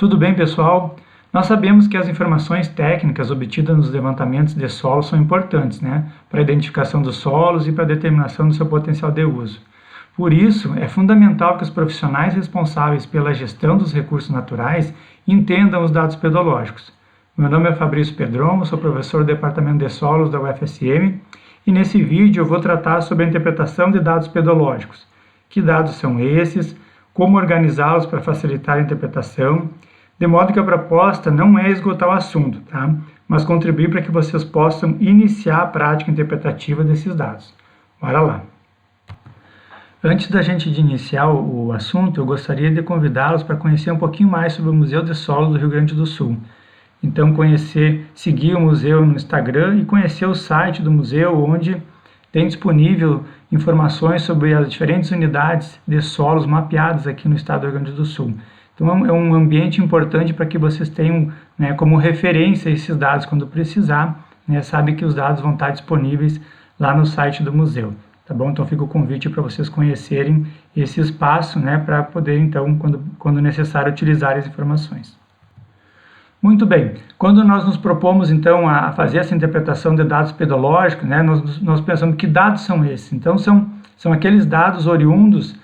Tudo bem, pessoal? Nós sabemos que as informações técnicas obtidas nos levantamentos de solo são importantes, para a identificação dos solos e para a determinação do seu potencial de uso. Por isso, é fundamental que os profissionais responsáveis pela gestão dos recursos naturais entendam os dados pedológicos. Meu nome é Fabrício Pedron, sou professor do Departamento de Solos da UFSM e nesse vídeo eu vou tratar sobre a interpretação de dados pedológicos. Que dados são esses? Como organizá-los para facilitar a interpretação? De modo que a proposta não é esgotar o assunto, mas contribuir para que vocês possam iniciar a prática interpretativa desses dados. Bora lá! Antes da gente iniciar o assunto, eu gostaria de convidá-los para conhecer um pouquinho mais sobre o Museu de Solos do Rio Grande do Sul. Então, seguir o museu no Instagram e conhecer o site do museu, onde tem disponível informações sobre as diferentes unidades de solos mapeadas aqui no estado do Rio Grande do Sul. Então, é um ambiente importante para que vocês tenham como referência esses dados quando precisar. Sabe que os dados vão estar disponíveis lá no site do museu. Tá bom? Então, fica o convite para vocês conhecerem esse espaço, para poder, então, quando necessário, utilizar as informações. Muito bem, quando nós nos propomos então a fazer essa interpretação de dados pedológicos, nós pensamos que dados são esses. Então são aqueles dados oriundos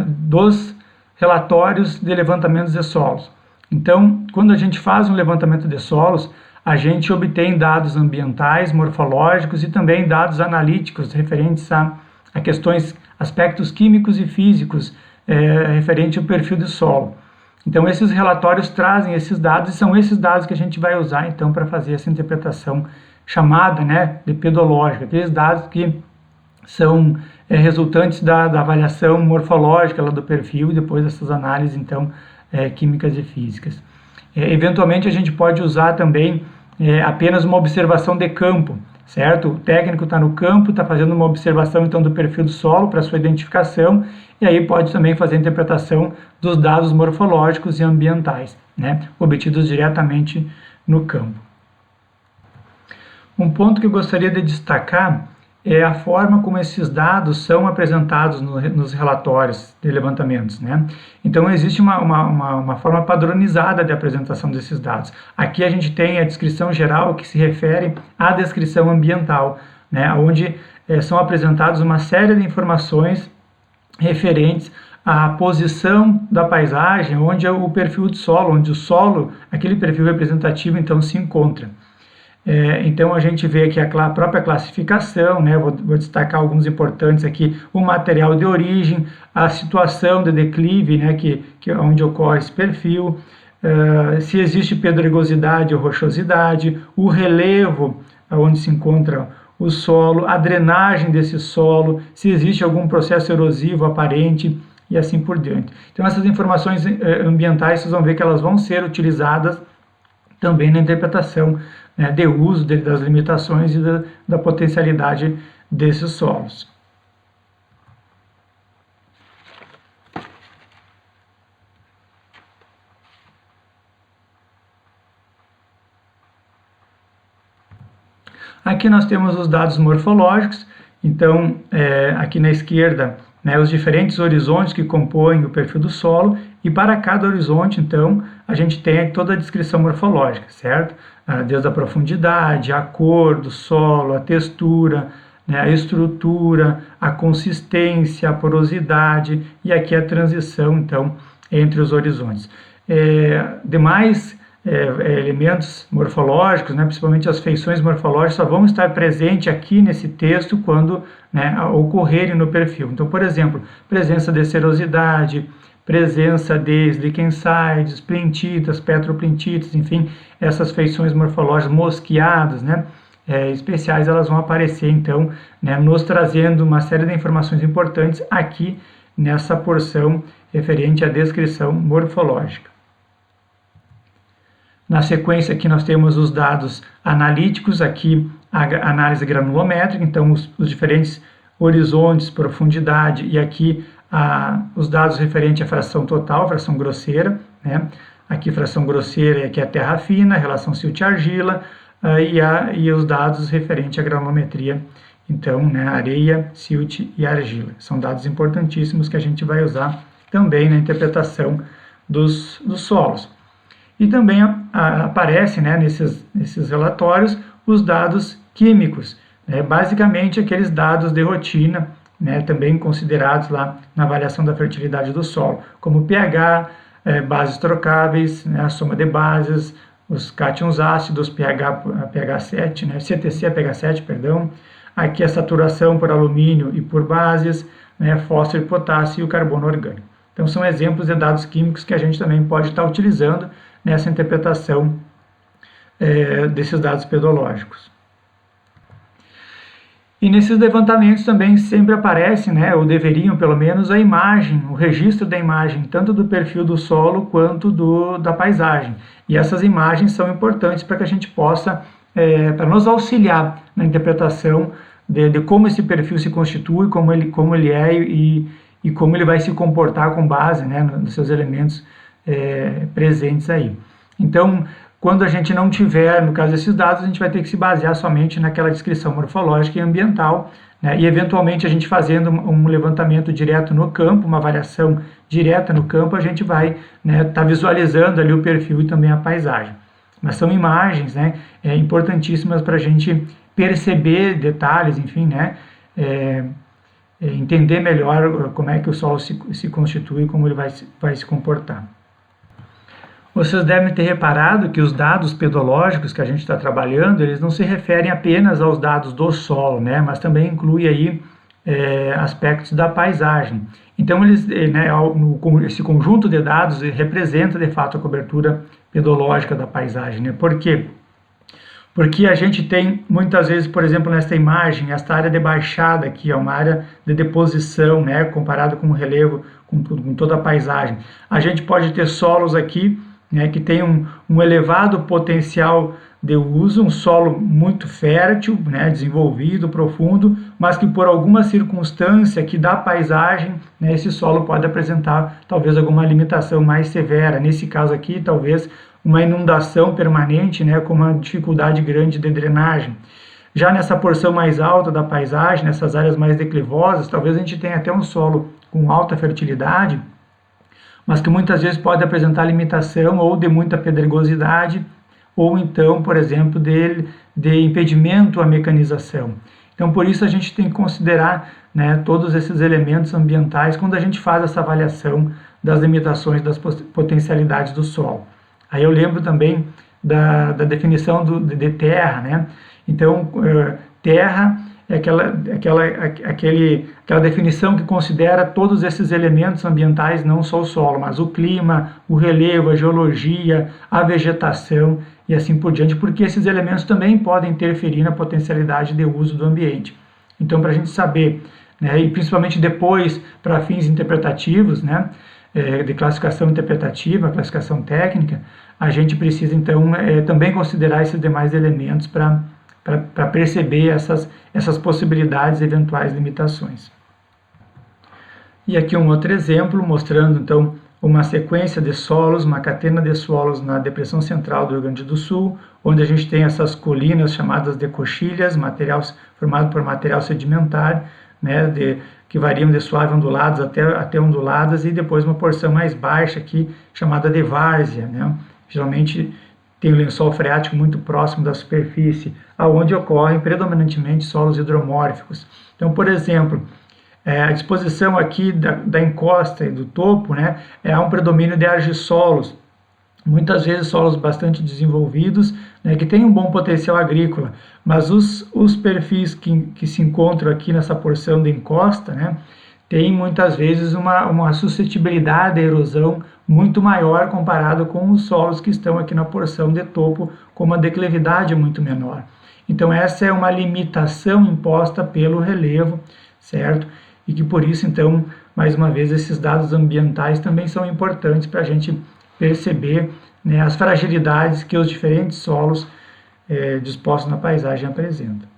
dos relatórios de levantamentos de solos. Então, quando a gente faz um levantamento de solos, a gente obtém dados ambientais, morfológicos e também dados analíticos referentes a questões, aspectos químicos e físicos referente ao perfil do solo. Então, esses relatórios trazem esses dados e são esses dados que a gente vai usar, então, para fazer essa interpretação chamada de pedológica, aqueles dados que são resultantes da avaliação morfológica lá do perfil e depois dessas análises, então, químicas e físicas. Eventualmente, a gente pode usar também apenas uma observação de campo, certo? O técnico está no campo, está fazendo uma observação, então, do perfil do solo para sua identificação, e aí pode também fazer a interpretação dos dados morfológicos e ambientais, obtidos diretamente no campo. Um ponto que eu gostaria de destacar é a forma como esses dados são apresentados nos relatórios de levantamentos. Então, existe uma forma padronizada de apresentação desses dados. Aqui a gente tem a descrição geral, que se refere à descrição ambiental, onde são apresentadas uma série de informações referentes à posição da paisagem, onde é o perfil do solo, onde o solo, aquele perfil representativo, então, se encontra. Então, a gente vê aqui a própria classificação, vou destacar alguns importantes aqui, o material de origem, a situação de declive, onde ocorre esse perfil, se existe pedregosidade ou rochosidade, o relevo, onde se encontra o solo, a drenagem desse solo, se existe algum processo erosivo aparente e assim por diante. Então, essas informações ambientais, vocês vão ver que elas vão ser utilizadas também na interpretação de uso das limitações e da potencialidade desses solos. Aqui nós temos os dados morfológicos, então aqui na esquerda os diferentes horizontes que compõem o perfil do solo, e para cada horizonte, então, a gente tem toda a descrição morfológica, certo? Desde a profundidade, a cor do solo, a textura, a estrutura, a consistência, a porosidade, e aqui a transição, então, entre os horizontes. Demais elementos morfológicos, principalmente as feições morfológicas, só vão estar presentes aqui nesse texto quando ocorrerem no perfil. Então, por exemplo, presença de serosidade, presença de liquensides, plintitas, petroplintitas, enfim, essas feições morfológicas mosqueadas, especiais, elas vão aparecer, então, nos trazendo uma série de informações importantes aqui nessa porção referente à descrição morfológica. Na sequência aqui nós temos os dados analíticos, aqui a análise granulométrica, então os diferentes horizontes, profundidade, e aqui os dados referentes à fração total, fração grosseira, aqui fração grosseira, aqui a terra fina, relação silt-argila, e os dados referentes à granulometria, então, areia, silt e argila. São dados importantíssimos que a gente vai usar também na interpretação dos solos. E também aparece, né, nesses relatórios os dados químicos, né, basicamente aqueles dados de rotina, né, também considerados lá na avaliação da fertilidade do solo, como pH, bases trocáveis, né, a soma de bases, os cátions ácidos, pH 7, né, CTC, pH 7, perdão, aqui a saturação por alumínio e por bases, né, fósforo e potássio e o carbono orgânico. Então são exemplos de dados químicos que a gente também pode estar utilizando nessa interpretação desses dados pedológicos. E nesses levantamentos também sempre aparece, né, ou deveriam pelo menos, a imagem, o registro da imagem, tanto do perfil do solo quanto da paisagem. E essas imagens são importantes para que a gente possa, para nos auxiliar na interpretação de como esse perfil se constitui, como ele é e como ele vai se comportar com base, né, nos seus elementos presentes aí. Então, quando a gente não tiver, no caso desses dados, a gente vai ter que se basear somente naquela descrição morfológica e ambiental, né, e eventualmente a gente fazendo um levantamento direto no campo, uma avaliação direta no campo, a gente vai tá visualizando ali o perfil e também a paisagem. Mas são imagens, né, importantíssimas para a gente perceber detalhes, enfim, né, entender melhor como é que o solo se constitui e como ele vai se comportar. Vocês devem ter reparado que os dados pedológicos que a gente está trabalhando, eles não se referem apenas aos dados do solo, né, mas também inclui aí aspectos da paisagem. Então, esse conjunto de dados representa, de fato, a cobertura pedológica da paisagem, né? Por quê? Porque a gente tem, muitas vezes, por exemplo, nesta imagem, esta área de baixada aqui, é uma área de deposição, né, comparado com o relevo, com toda a paisagem. A gente pode ter solos aqui, né, que tem um elevado potencial de uso, um solo muito fértil, né, desenvolvido, profundo, mas que por alguma circunstância aqui da paisagem, né, esse solo pode apresentar talvez alguma limitação mais severa. Nesse caso aqui, talvez uma inundação permanente, né, com uma dificuldade grande de drenagem. Já nessa porção mais alta da paisagem, nessas áreas mais declivosas, talvez a gente tenha até um solo com alta fertilidade, mas que muitas vezes pode apresentar limitação ou de muita pedregosidade, ou então, por exemplo, de impedimento à mecanização. Então, por isso a gente tem que considerar, né, todos esses elementos ambientais quando a gente faz essa avaliação das limitações das potencialidades do solo. Aí eu lembro também da definição de terra, né? Então, terra é aquela definição que considera todos esses elementos ambientais, não só o solo, mas o clima, o relevo, a geologia, a vegetação e assim por diante, porque esses elementos também podem interferir na potencialidade de uso do ambiente. Então, para a gente saber, né, e principalmente depois para fins interpretativos, né, de classificação interpretativa, classificação técnica, a gente precisa então também considerar esses demais elementos para perceber essas possibilidades e eventuais limitações. E aqui um outro exemplo mostrando então uma sequência de solos, uma catena de solos na depressão central do Rio Grande do Sul, onde a gente tem essas colinas chamadas de coxilhas, formado por material sedimentar, né, que variam de suave onduladas até onduladas, e depois uma porção mais baixa aqui chamada de várzea, né? Geralmente tem o lençol freático muito próximo da superfície, aonde ocorrem predominantemente solos hidromórficos. Então, por exemplo, a disposição aqui da encosta e do topo, né, há um predomínio de argissolos, muitas vezes solos bastante desenvolvidos, né, que têm um bom potencial agrícola, mas os perfis que se encontram aqui nessa porção de encosta, né, têm muitas vezes uma suscetibilidade à erosão muito maior comparado com os solos que estão aqui na porção de topo, com uma declividade muito menor. Então essa é uma limitação imposta pelo relevo, certo? E que por isso, então, mais uma vez, esses dados ambientais também são importantes para a gente perceber, né, as fragilidades que os diferentes solos dispostos na paisagem apresentam.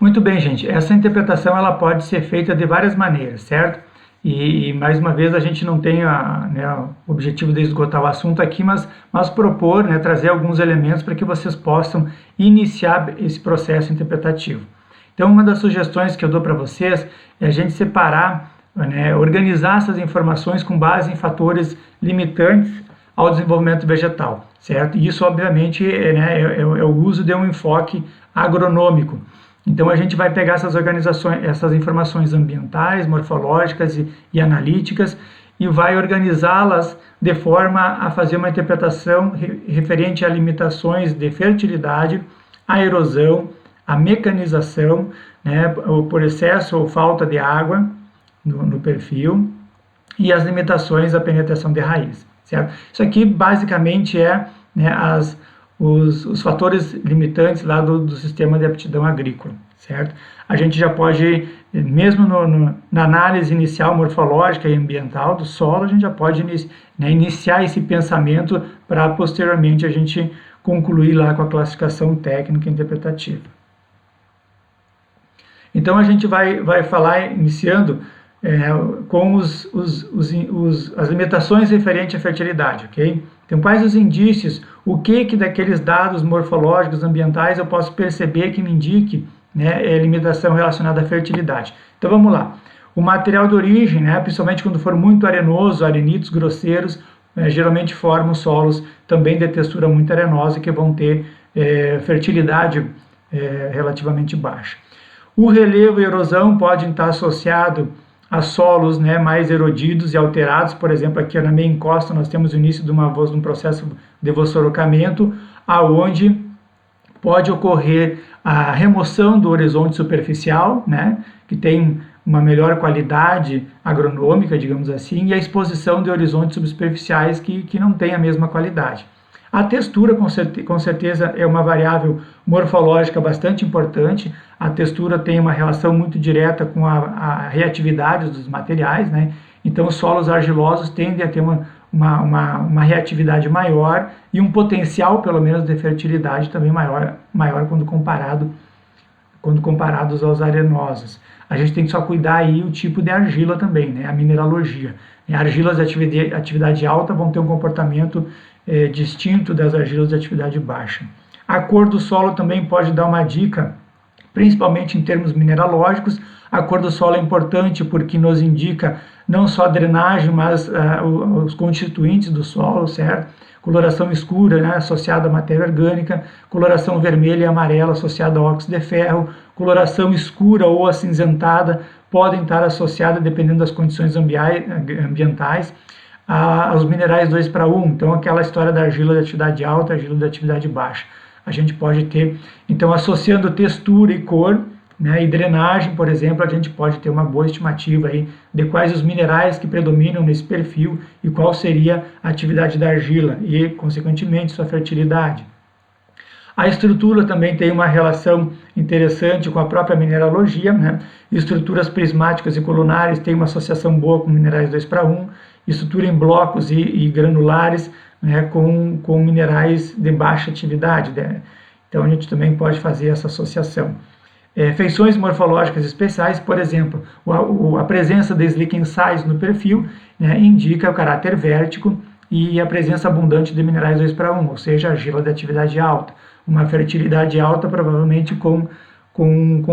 Muito bem, gente, essa interpretação ela pode ser feita de várias maneiras, certo? E mais uma vez a gente não tem o objetivo de esgotar o assunto aqui, mas propor, né, trazer alguns elementos para que vocês possam iniciar esse processo interpretativo. Então, uma das sugestões que eu dou para vocês é a gente separar, né, organizar essas informações com base em fatores limitantes ao desenvolvimento vegetal, certo? E isso, obviamente, é o uso de um enfoque agronômico. Então, a gente vai pegar essas informações ambientais, morfológicas e analíticas e vai organizá-las de forma a fazer uma interpretação referente a limitações de fertilidade, a erosão, a mecanização, né, por excesso ou falta de água no perfil, e as limitações da penetração de raiz, certo? Isso aqui basicamente é, né, os fatores limitantes lá do sistema de aptidão agrícola, certo? A gente já pode, mesmo na análise inicial morfológica e ambiental do solo, a gente já pode iniciar esse pensamento para posteriormente a gente concluir lá com a classificação técnica e interpretativa. Então a gente vai falar, iniciando, com as limitações referentes à fertilidade, ok? Então, quais os indícios, o que daqueles dados morfológicos, ambientais, eu posso perceber que me indique, né, limitação relacionada à fertilidade? Então, vamos lá. O material de origem, né, principalmente quando for muito arenoso, arenitos grosseiros, geralmente formam solos também de textura muito arenosa, que vão ter fertilidade relativamente baixa. O relevo e erosão podem estar associados a solos, né, mais erodidos e alterados. Por exemplo, aqui na meia encosta nós temos o início de um processo de vassourocamento, aonde pode ocorrer a remoção do horizonte superficial, né, que tem uma melhor qualidade agronômica, digamos assim, e a exposição de horizontes subsuperficiais que não tem a mesma qualidade. A textura, com certeza, é uma variável morfológica bastante importante. A textura tem uma relação muito direta com a reatividade dos materiais, né? Então, os solos argilosos tendem a ter uma reatividade maior e um potencial, pelo menos, de fertilidade também maior quando comparados aos arenosos. A gente tem que só cuidar aí o tipo de argila também, né? A mineralogia. Argilas de atividade alta vão ter um comportamento distinto das argilas de atividade baixa. A cor do solo também pode dar uma dica, principalmente em termos mineralógicos. A cor do solo é importante porque nos indica não só a drenagem, mas os constituintes do solo, certo? Coloração escura, né, associada à matéria orgânica, coloração vermelha e amarela associada ao óxido de ferro, coloração escura ou acinzentada podem estar associadas, dependendo das condições ambientais, aos minerais 2:1, então aquela história da argila de atividade alta, argila de atividade baixa. A gente pode ter, então, associando textura e cor, né, e drenagem, por exemplo, a gente pode ter uma boa estimativa aí de quais os minerais que predominam nesse perfil e qual seria a atividade da argila e, consequentemente, sua fertilidade. A estrutura também tem uma relação interessante com a própria mineralogia, né? Estruturas prismáticas e colunares têm uma associação boa com minerais 2:1, estrutura em blocos e granulares, né, com minerais de baixa atividade, né? Então a gente também pode fazer essa associação. Feições morfológicas especiais, por exemplo, a presença de slick sais no perfil, né, indica o caráter vértico e a presença abundante de minerais 2:1, ou seja, argila de atividade alta. Uma fertilidade alta, provavelmente com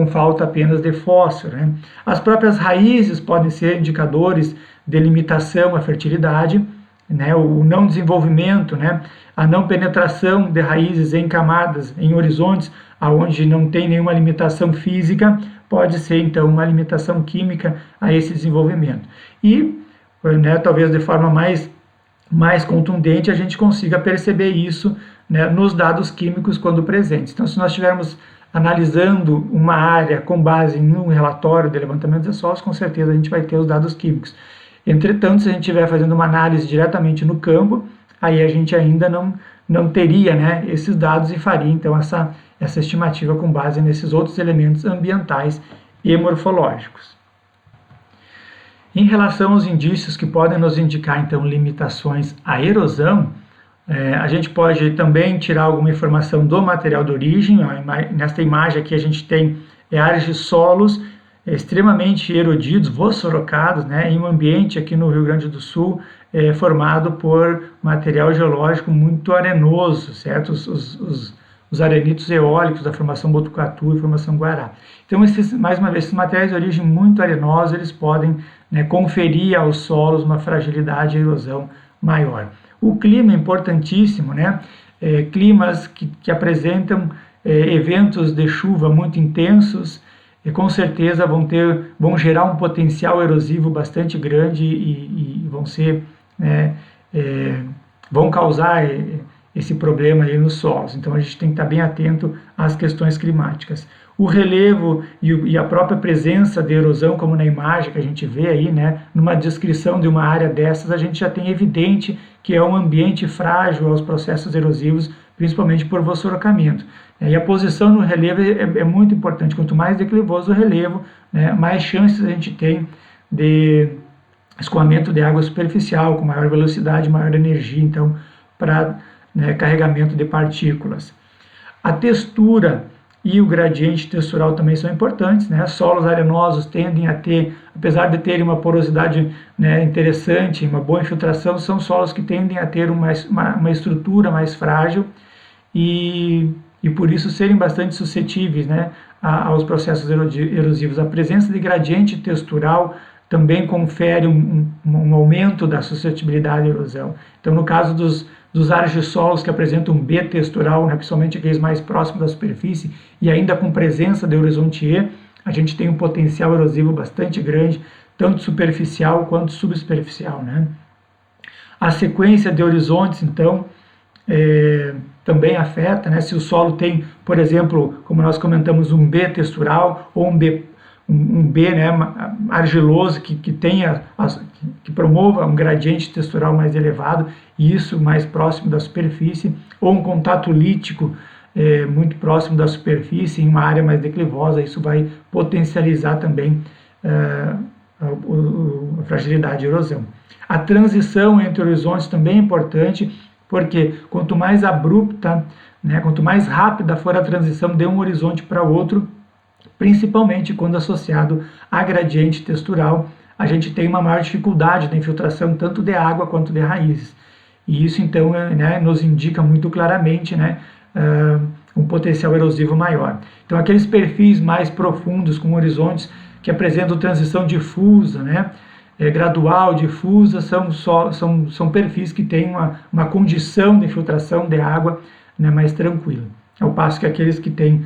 falta apenas de fósforo, né? As próprias raízes podem ser indicadores de limitação à fertilidade, né? O não desenvolvimento, né? A não penetração de raízes em camadas, em horizontes, onde não tem nenhuma limitação física, pode ser, então, uma limitação química a esse desenvolvimento. E, né, talvez de forma mais contundente, a gente consiga perceber isso, né, nos dados químicos quando presentes. Então, se nós estivermos analisando uma área com base em um relatório de levantamento de solos, com certeza a gente vai ter os dados químicos. Entretanto, se a gente estiver fazendo uma análise diretamente no campo, aí a gente ainda não teria, né, esses dados e faria, então, essa estimativa com base nesses outros elementos ambientais e morfológicos. Em relação aos indícios que podem nos indicar, então, limitações à erosão, a gente pode também tirar alguma informação do material de origem. Nesta imagem aqui a gente tem argissolos extremamente erodidos, vossorocados, né, em um ambiente aqui no Rio Grande do Sul formado por material geológico muito arenoso, certo? Os arenitos eólicos da formação Botucatu e formação Guará. Então, mais uma vez, esses materiais de origem muito arenosa, eles podem, né, conferir aos solos uma fragilidade e erosão maior. O clima é importantíssimo, né? Climas que apresentam eventos de chuva muito intensos, com certeza vão gerar um potencial erosivo bastante grande e vão ser, né, vão causar esse problema aí nos solos. Então a gente tem que estar bem atento às questões climáticas. O relevo e a própria presença de erosão, como na imagem que a gente vê aí, né, numa descrição de uma área dessas, a gente já tem evidente que é um ambiente frágil aos processos erosivos, principalmente por vossoracamento. E a posição no relevo é muito importante. Quanto mais declivoso o relevo, né, mais chances a gente tem de escoamento de água superficial, com maior velocidade, maior energia, então, para, né, carregamento de partículas. A textura e o gradiente textural também são importantes, né? Solos arenosos tendem a ter, apesar de terem uma porosidade, né, interessante, uma boa infiltração, são solos que tendem a ter uma estrutura mais frágil e por isso serem bastante suscetíveis, né, aos processos erosivos. A presença de gradiente textural também confere um aumento da suscetibilidade à erosão. Então, no caso dos argissolos que apresentam um B textural, né, principalmente aqueles mais próximos da superfície, e ainda com presença de horizonte E, a gente tem um potencial erosivo bastante grande, tanto superficial quanto subsuperficial, né? A sequência de horizontes, então, também afeta, né? Se o solo tem, por exemplo, como nós comentamos, um B textural ou um B, né, argiloso que promova um gradiente textural mais elevado, e isso mais próximo da superfície, ou um contato lítico muito próximo da superfície em uma área mais declivosa, isso vai potencializar também a fragilidade e erosão. A transição entre horizontes também é importante, porque quanto mais abrupta, né, quanto mais rápida for a transição de um horizonte para outro, principalmente quando associado a gradiente textural, a gente tem uma maior dificuldade na infiltração tanto de água quanto de raízes. E isso, então, né, nos indica muito claramente, né, um potencial erosivo maior. Então, aqueles perfis mais profundos, com horizontes que apresentam transição difusa, né, gradual, difusa, são perfis que têm uma condição de infiltração de água, né, mais tranquila. Ao passo que aqueles que têm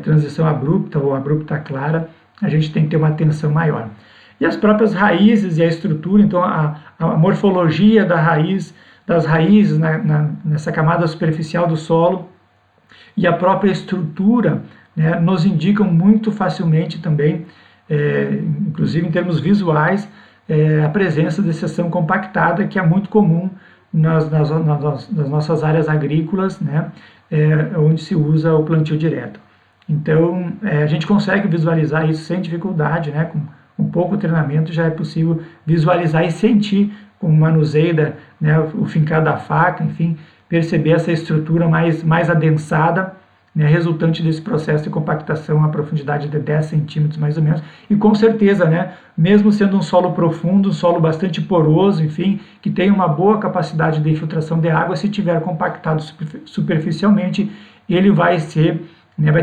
transição abrupta ou abrupta clara, a gente tem que ter uma atenção maior. E as próprias raízes e a estrutura, então a morfologia das raízes nessa camada superficial do solo e a própria estrutura, né, nos indicam muito facilmente também, inclusive em termos visuais, a presença de seção compactada, que é muito comum nas nossas áreas agrícolas, né, onde se usa o plantio direto. Então, a gente consegue visualizar isso sem dificuldade, né? Com um pouco treinamento já é possível visualizar e sentir com o manuseio, né, o fincar da faca, enfim, perceber essa estrutura mais adensada, né, resultante desse processo de compactação a profundidade de 10 centímetros mais ou menos, e com certeza, né, mesmo sendo um solo profundo, um solo bastante poroso, enfim, que tem uma boa capacidade de infiltração de água, se tiver compactado superficialmente, ele vai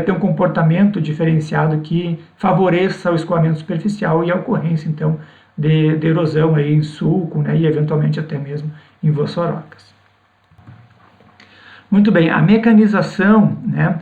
ter um comportamento diferenciado que favoreça o escoamento superficial e a ocorrência, então, de erosão aí em sulco, né, e eventualmente até mesmo em vossorocas. Muito bem, a mecanização, né,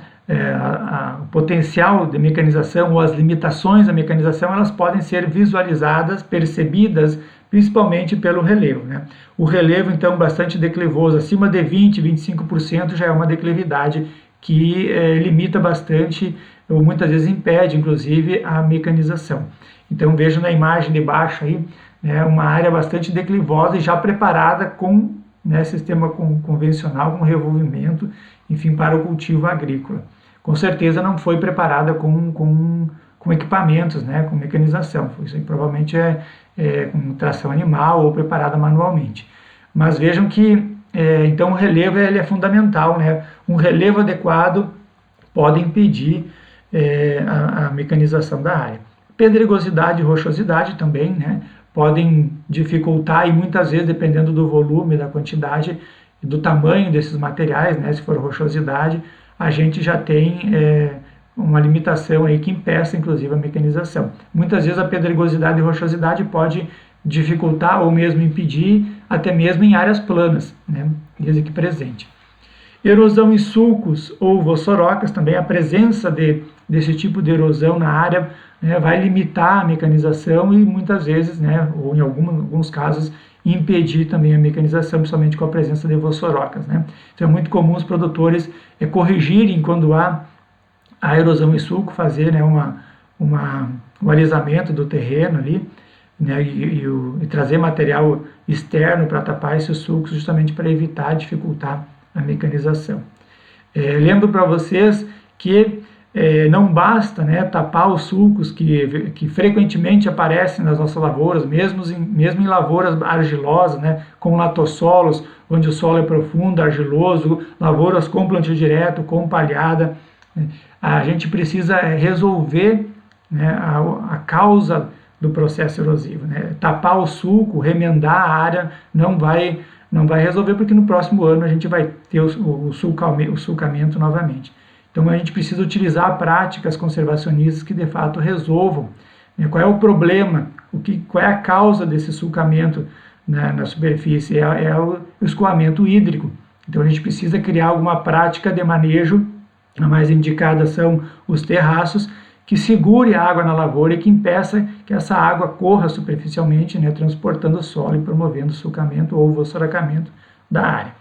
o potencial de mecanização ou as limitações da mecanização, elas podem ser visualizadas, percebidas, principalmente pelo relevo, né? O relevo, então, bastante declivoso, acima de 20, 25% já é uma declividade que limita bastante, ou muitas vezes impede, inclusive, a mecanização. Então, vejo na imagem de baixo aí, né, uma área bastante declivosa e já preparada com, né, sistema convencional, com revolvimento, enfim, para o cultivo agrícola. Com certeza não foi preparada com equipamentos, né, com mecanização. Isso aí provavelmente com tração animal ou preparada manualmente. Mas vejam que então o relevo ele é fundamental, né? Um relevo adequado pode impedir a mecanização da área. Pedregosidade e rochosidade também, né, podem dificultar, e muitas vezes, dependendo do volume, da quantidade e do tamanho desses materiais, né, se for rochosidade, a gente já tem uma limitação aí que impeça, inclusive, a mecanização. Muitas vezes a pedregosidade e rochosidade pode dificultar ou mesmo impedir até mesmo em áreas planas, né, desde que presente. Erosão em sulcos ou vossorocas, também a presença desse tipo de erosão na área, né, vai limitar a mecanização e muitas vezes, né, ou em alguns casos, impedir também a mecanização, principalmente com a presença de vossorocas, né. Então é muito comum os produtores corrigirem quando há a erosão em sulco, fazer, né, um alisamento do terreno ali, né, e trazer material externo para tapar esses sulcos, justamente para evitar, dificultar a mecanização. Lembro para vocês que não basta, né, tapar os sulcos que frequentemente aparecem nas nossas lavouras, mesmo em lavouras argilosas, né, com latossolos, onde o solo é profundo, argiloso, lavouras com plantio direto, com palhada. Né, a gente precisa resolver, né, a causa do processo erosivo, né. Tapar o sulco, remendar a área, não vai resolver, porque no próximo ano a gente vai ter o sulcamento novamente. Então a gente precisa utilizar práticas conservacionistas que de fato resolvam, né, qual é o problema, qual é a causa desse sulcamento na superfície, é o escoamento hídrico. Então a gente precisa criar alguma prática de manejo, a mais indicada são os terraços, que segure a água na lavoura e que impeça que essa água corra superficialmente, né, transportando o solo e promovendo o sulcamento ou vossoracamento da área,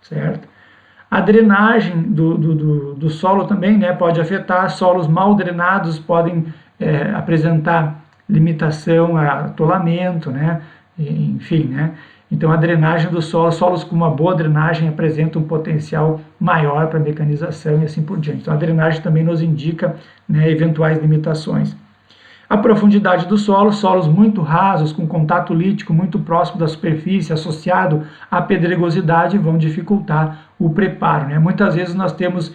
certo? A drenagem do solo também, né, pode afetar. Solos mal drenados podem apresentar limitação a atolamento, né, enfim, né. Então a drenagem do solo, solos com uma boa drenagem apresentam um potencial maior para mecanização e assim por diante. Então a drenagem também nos indica, né, eventuais limitações. A profundidade do solo, solos muito rasos, com contato lítico muito próximo da superfície, associado à pedregosidade, vão dificultar o preparo, né? Muitas vezes nós temos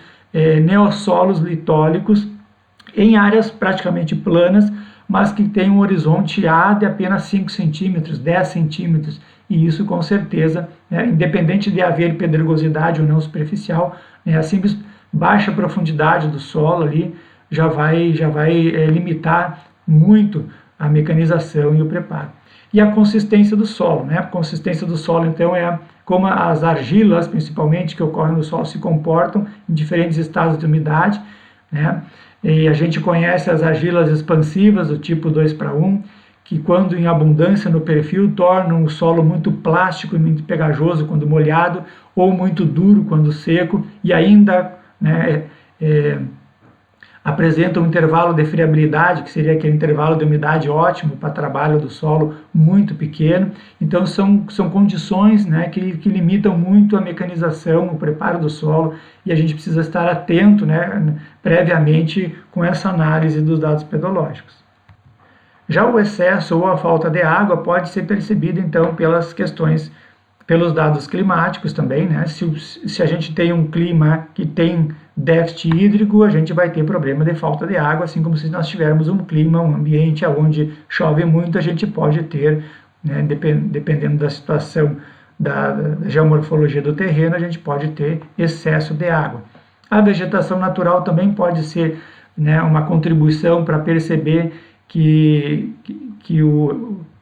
neossolos litólicos em áreas praticamente planas, mas que tem um horizonte A de apenas 5 centímetros, 10 centímetros, e isso com certeza, né, independente de haver pedregosidade ou não superficial, né, a simples baixa profundidade do solo ali já vai limitar muito a mecanização e o preparo. E a consistência do solo, né? A consistência do solo, então, é como as argilas, principalmente, que ocorrem no solo, se comportam em diferentes estados de umidade, né? E a gente conhece as argilas expansivas, do tipo 2:1, que quando em abundância no perfil tornam o solo muito plástico e muito pegajoso quando molhado, ou muito duro quando seco, e ainda, né, apresentam um intervalo de friabilidade, que seria aquele intervalo de umidade ótimo para trabalho do solo, muito pequeno. Então são condições, né, que limitam muito a mecanização, o preparo do solo, e a gente precisa estar atento, né, previamente com essa análise dos dados pedológicos. Já o excesso ou a falta de água pode ser percebido, então, pelos dados climáticos também, né? Se a gente tem um clima que tem déficit hídrico, a gente vai ter problema de falta de água, assim como se nós tivermos um clima, um ambiente onde chove muito, a gente pode ter, né, dependendo da situação da geomorfologia do terreno, a gente pode ter excesso de água. A vegetação natural também pode ser, né, uma contribuição para perceber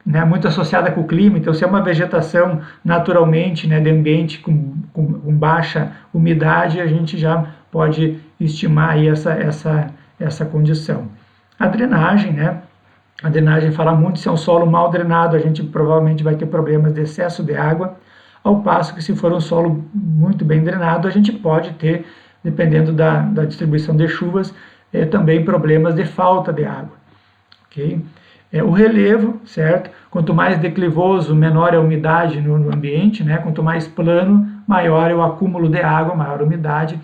né, muito associada com o clima. Então, se é uma vegetação naturalmente, né, de ambiente com baixa umidade, a gente já pode estimar aí essa condição. A drenagem, né? A drenagem fala muito, se é um solo mal drenado, a gente provavelmente vai ter problemas de excesso de água, ao passo que se for um solo muito bem drenado, a gente pode ter, dependendo da distribuição de chuvas, também problemas de falta de água. Okay? O relevo, certo? Quanto mais declivoso, menor é a umidade no ambiente, né? Quanto mais plano, maior é o acúmulo de água, maior a umidade.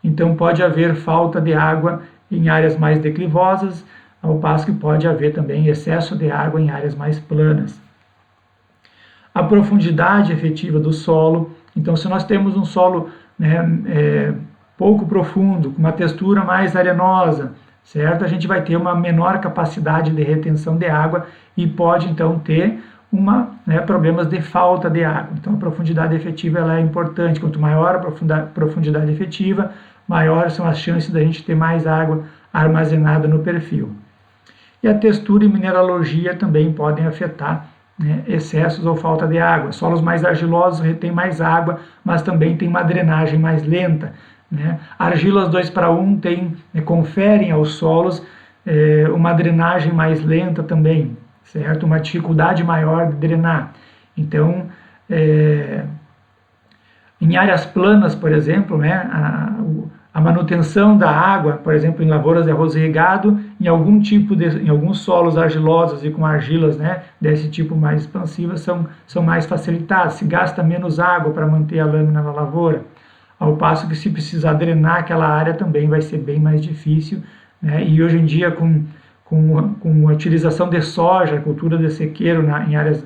Então pode haver falta de água em áreas mais declivosas, ao passo que pode haver também excesso de água em áreas mais planas. A profundidade efetiva do solo. Então, se nós temos um solo, né, pouco profundo, com uma textura mais arenosa, certo? A gente vai ter uma menor capacidade de retenção de água e pode, então, ter problemas de falta de água. Então, a profundidade efetiva ela é importante. Quanto maior a profundidade efetiva, maiores são as chances da gente ter mais água armazenada no perfil. E a textura e mineralogia também podem afetar, né, excessos ou falta de água. Solos mais argilosos retêm mais água, mas também tem uma drenagem mais lenta, né? Argilas 2:1 conferem aos solos uma drenagem mais lenta também, certo? Uma dificuldade maior de drenar. Então, em áreas planas, por exemplo, né, a manutenção da água, por exemplo, em lavouras de arroz irrigado, em alguns solos argilosos e com argilas, né, desse tipo mais expansivas, são mais facilitadas. Se gasta menos água para manter a lâmina na lavoura, ao passo que se precisar drenar aquela área também vai ser bem mais difícil, né? E hoje em dia, com a utilização de soja, cultura de sequeiro em áreas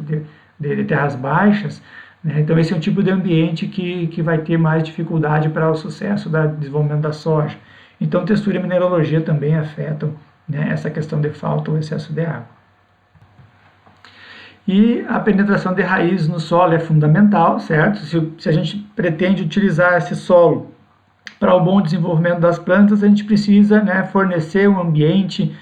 de terras baixas, né? Então esse é um tipo de ambiente que vai ter mais dificuldade para o sucesso do desenvolvimento da soja. Então textura e mineralogia também afetam, né, essa questão de falta ou excesso de água. E a penetração de raízes no solo é fundamental, certo? Se a gente pretende utilizar esse solo para o bom desenvolvimento das plantas, a gente precisa, né, fornecer um ambiente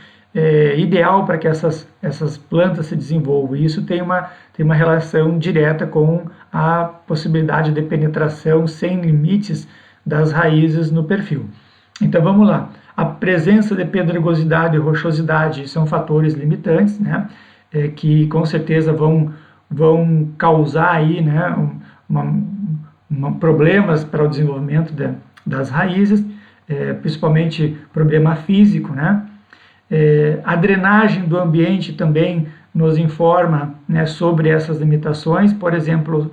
ideal para que essas plantas se desenvolvam. E isso tem uma relação direta com a possibilidade de penetração sem limites das raízes no perfil. Então vamos lá. A presença de pedregosidade e rochosidade são fatores limitantes, né, que com certeza vão causar aí, né, problemas para o desenvolvimento das raízes, principalmente problema físico, né? A drenagem do ambiente também nos informa, né, sobre essas limitações. Por exemplo,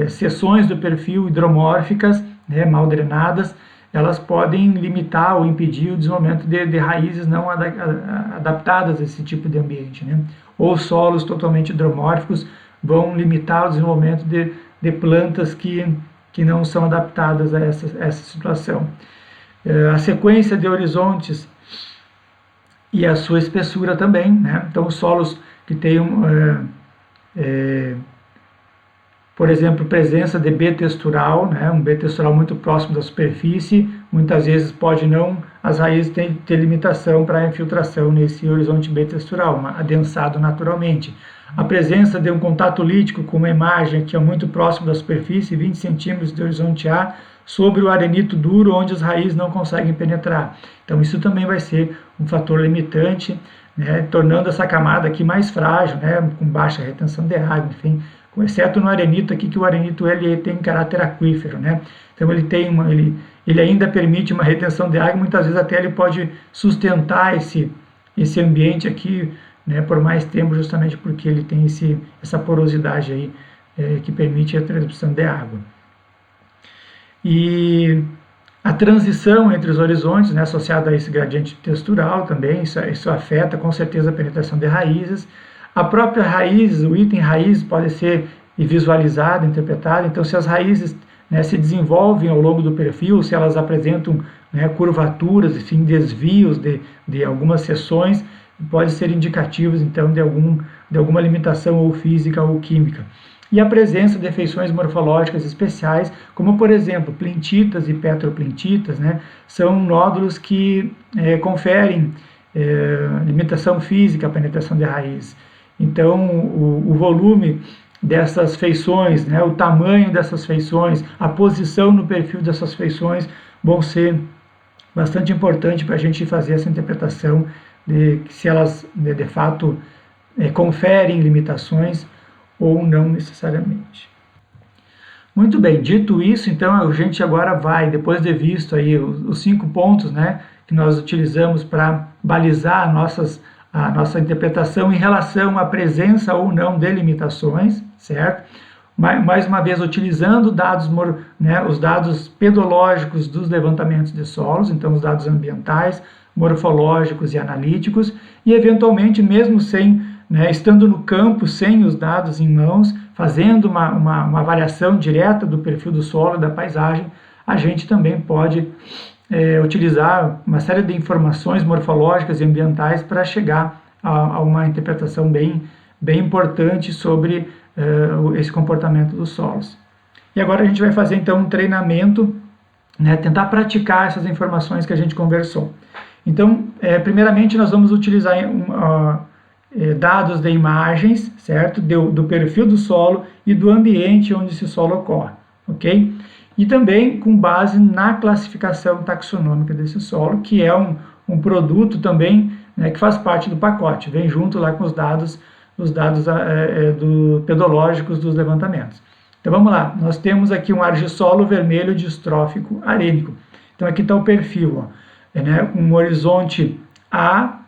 seções do perfil hidromórficas, né, mal drenadas, elas podem limitar ou impedir o desenvolvimento de raízes não adaptadas a esse tipo de ambiente, né? Ou solos totalmente hidromórficos vão limitar o desenvolvimento de plantas que não são adaptadas a essa situação. A sequência de horizontes e a sua espessura também, né? Então, os solos que têm, por exemplo, presença de B textural, né? Um B textural muito próximo da superfície, muitas vezes as raízes ter limitação para a infiltração nesse horizonte B textural, adensado naturalmente. A presença de um contato lítico com uma imagem que é muito próximo da superfície, 20 centímetros de horizonte A, sobre o arenito duro, onde as raízes não conseguem penetrar. Então isso também vai ser um fator limitante, né, tornando essa camada aqui mais frágil, né, com baixa retenção de água, enfim, exceto no arenito aqui, que o arenito ele tem caráter aquífero, né? Então ele ainda permite uma retenção de água, muitas vezes até ele pode sustentar esse ambiente aqui, né, por mais tempo, justamente porque ele tem essa porosidade aí, que permite a transmissão de água. E a transição entre os horizontes, né, associada a esse gradiente textural também, isso afeta com certeza a penetração de raízes. A própria raiz, o item raiz pode ser visualizado, interpretado. Então, se as raízes, né, se desenvolvem ao longo do perfil, se elas apresentam, né, curvaturas, enfim, desvios de algumas seções, pode ser indicativos, então, de alguma limitação ou física ou química. E a presença de feições morfológicas especiais, como, por exemplo, plentitas e petroplintitas, né, são nódulos que conferem limitação física à penetração de raiz. Então, o volume dessas feições, né, o tamanho dessas feições, a posição no perfil dessas feições vão ser bastante importantes para a gente fazer essa interpretação de se elas, de fato, conferem limitações ou não necessariamente. Muito bem, dito isso, então a gente agora vai, depois de visto aí os 5 pontos, né, que nós utilizamos para balizar a nossa interpretação em relação à presença ou não de limitações, certo? Mais uma vez, utilizando dados, né, os dados pedológicos dos levantamentos de solos, então os dados ambientais, morfológicos e analíticos, e eventualmente, mesmo sem, né, estando no campo, sem os dados em mãos, fazendo uma avaliação direta do perfil do solo e da paisagem, a gente também pode utilizar uma série de informações morfológicas e ambientais para chegar a uma interpretação bem importante sobre esse comportamento dos solos. E agora a gente vai fazer então um treinamento, né, tentar praticar essas informações que a gente conversou. Então, primeiramente nós vamos utilizar dados de imagens, certo? Do perfil do solo e do ambiente onde esse solo ocorre, ok? E também com base na classificação taxonômica desse solo, que é um produto também, né, que faz parte do pacote, vem junto lá com os dados pedológicos dos levantamentos. Então vamos lá, nós temos aqui um argissolo vermelho distrófico arênico. Então aqui está o perfil, ó, né, um horizonte A,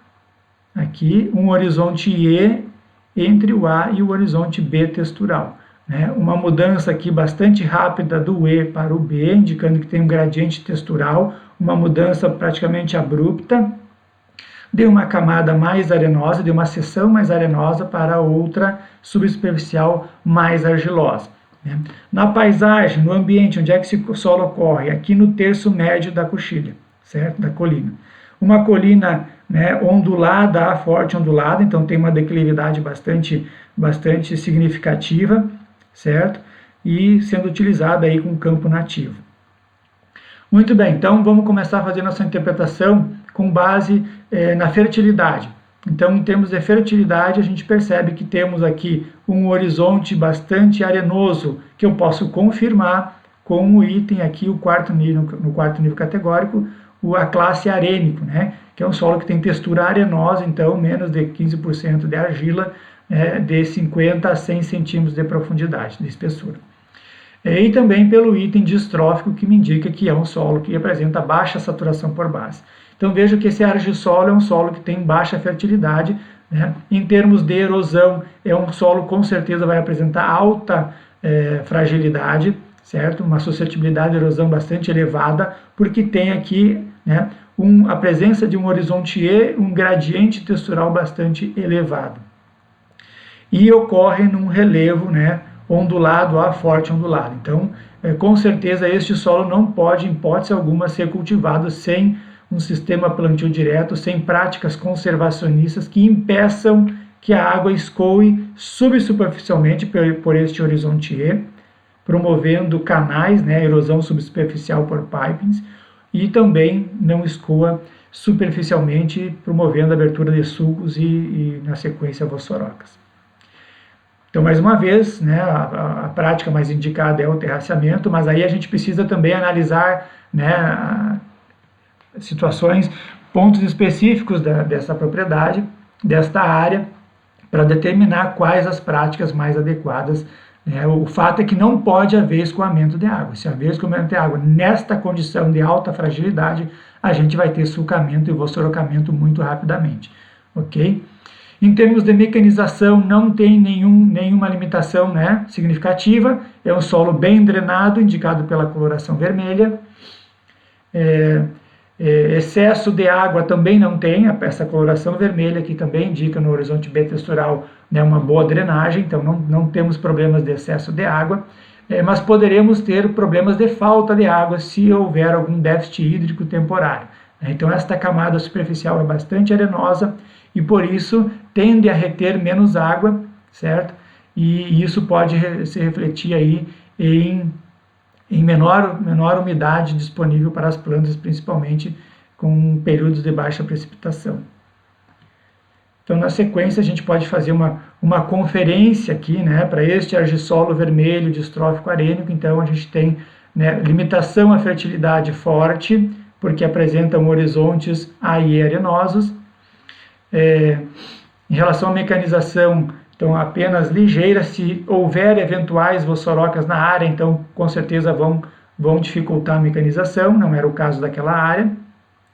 aqui, um horizonte E entre o A e o horizonte B textural. Né? Uma mudança aqui bastante rápida do E para o B, indicando que tem um gradiente textural, uma mudança praticamente abrupta, de uma camada mais arenosa, de uma seção mais arenosa para outra subsuperficial mais argilosa. Né? Na paisagem, no ambiente onde é que esse solo ocorre, aqui no terço médio da coxilha, certo? Da colina. Uma colina, né, ondulada, forte ondulada, então tem uma declividade bastante significativa, certo? E sendo utilizada aí com campo nativo. Muito bem, então vamos começar a fazer nossa interpretação com base na fertilidade. Então, em termos de fertilidade, a gente percebe que temos aqui um horizonte bastante arenoso, que eu posso confirmar com o item aqui, no quarto nível categórico, a classe arênico, né? Que é um solo que tem textura arenosa, então menos de 15% de argila, de 50 a 100 centímetros de profundidade, de espessura. E também pelo item distrófico, que me indica que é um solo que apresenta baixa saturação por base. Então vejo que esse argissolo é um solo que tem baixa fertilidade, né? Em termos de erosão, é um solo com certeza vai apresentar alta fragilidade, certo? Uma suscetibilidade à erosão bastante elevada, porque tem aqui, né, a presença de um horizonte E, um gradiente textural bastante elevado. E ocorre num relevo, né, ondulado a forte ondulado. Então, com certeza, este solo não pode, em hipótese alguma, ser cultivado sem um sistema plantio direto, sem práticas conservacionistas que impeçam que a água escoe subsuperficialmente por este horizonte E, promovendo canais, né, erosão subsuperficial por pipings, e também não escoa superficialmente, promovendo a abertura de sulcos e na sequência, vossorocas. Então, mais uma vez, né, a prática mais indicada é o terraceamento, mas aí a gente precisa também analisar, né, situações, pontos específicos dessa propriedade, desta área, para determinar quais as práticas mais adequadas. Né? O fato é que não pode haver escoamento de água. Se haver escoamento de água nesta condição de alta fragilidade, a gente vai ter sulcamento e vossorocamento muito rapidamente. Ok? Em termos de mecanização, não tem nenhuma limitação, né, significativa. É um solo bem drenado, indicado pela coloração vermelha. Excesso de água também não tem, essa coloração vermelha que também indica no horizonte B textural, né, uma boa drenagem, então não temos problemas de excesso de água, mas poderemos ter problemas de falta de água se houver algum déficit hídrico temporário. Então esta camada superficial é bastante arenosa e por isso tende a reter menos água, certo? E isso pode se refletir aí em menor umidade disponível para as plantas, principalmente com períodos de baixa precipitação. Então, na sequência, a gente pode fazer uma conferência aqui, né, para este argissolo vermelho distrófico arênico. Então, a gente tem, né, limitação à fertilidade forte, porque apresentam horizontes A e E arenosos. Em relação à mecanização, então apenas ligeira, se houver eventuais vossorocas na área, então com certeza vão dificultar a mecanização, não era o caso daquela área.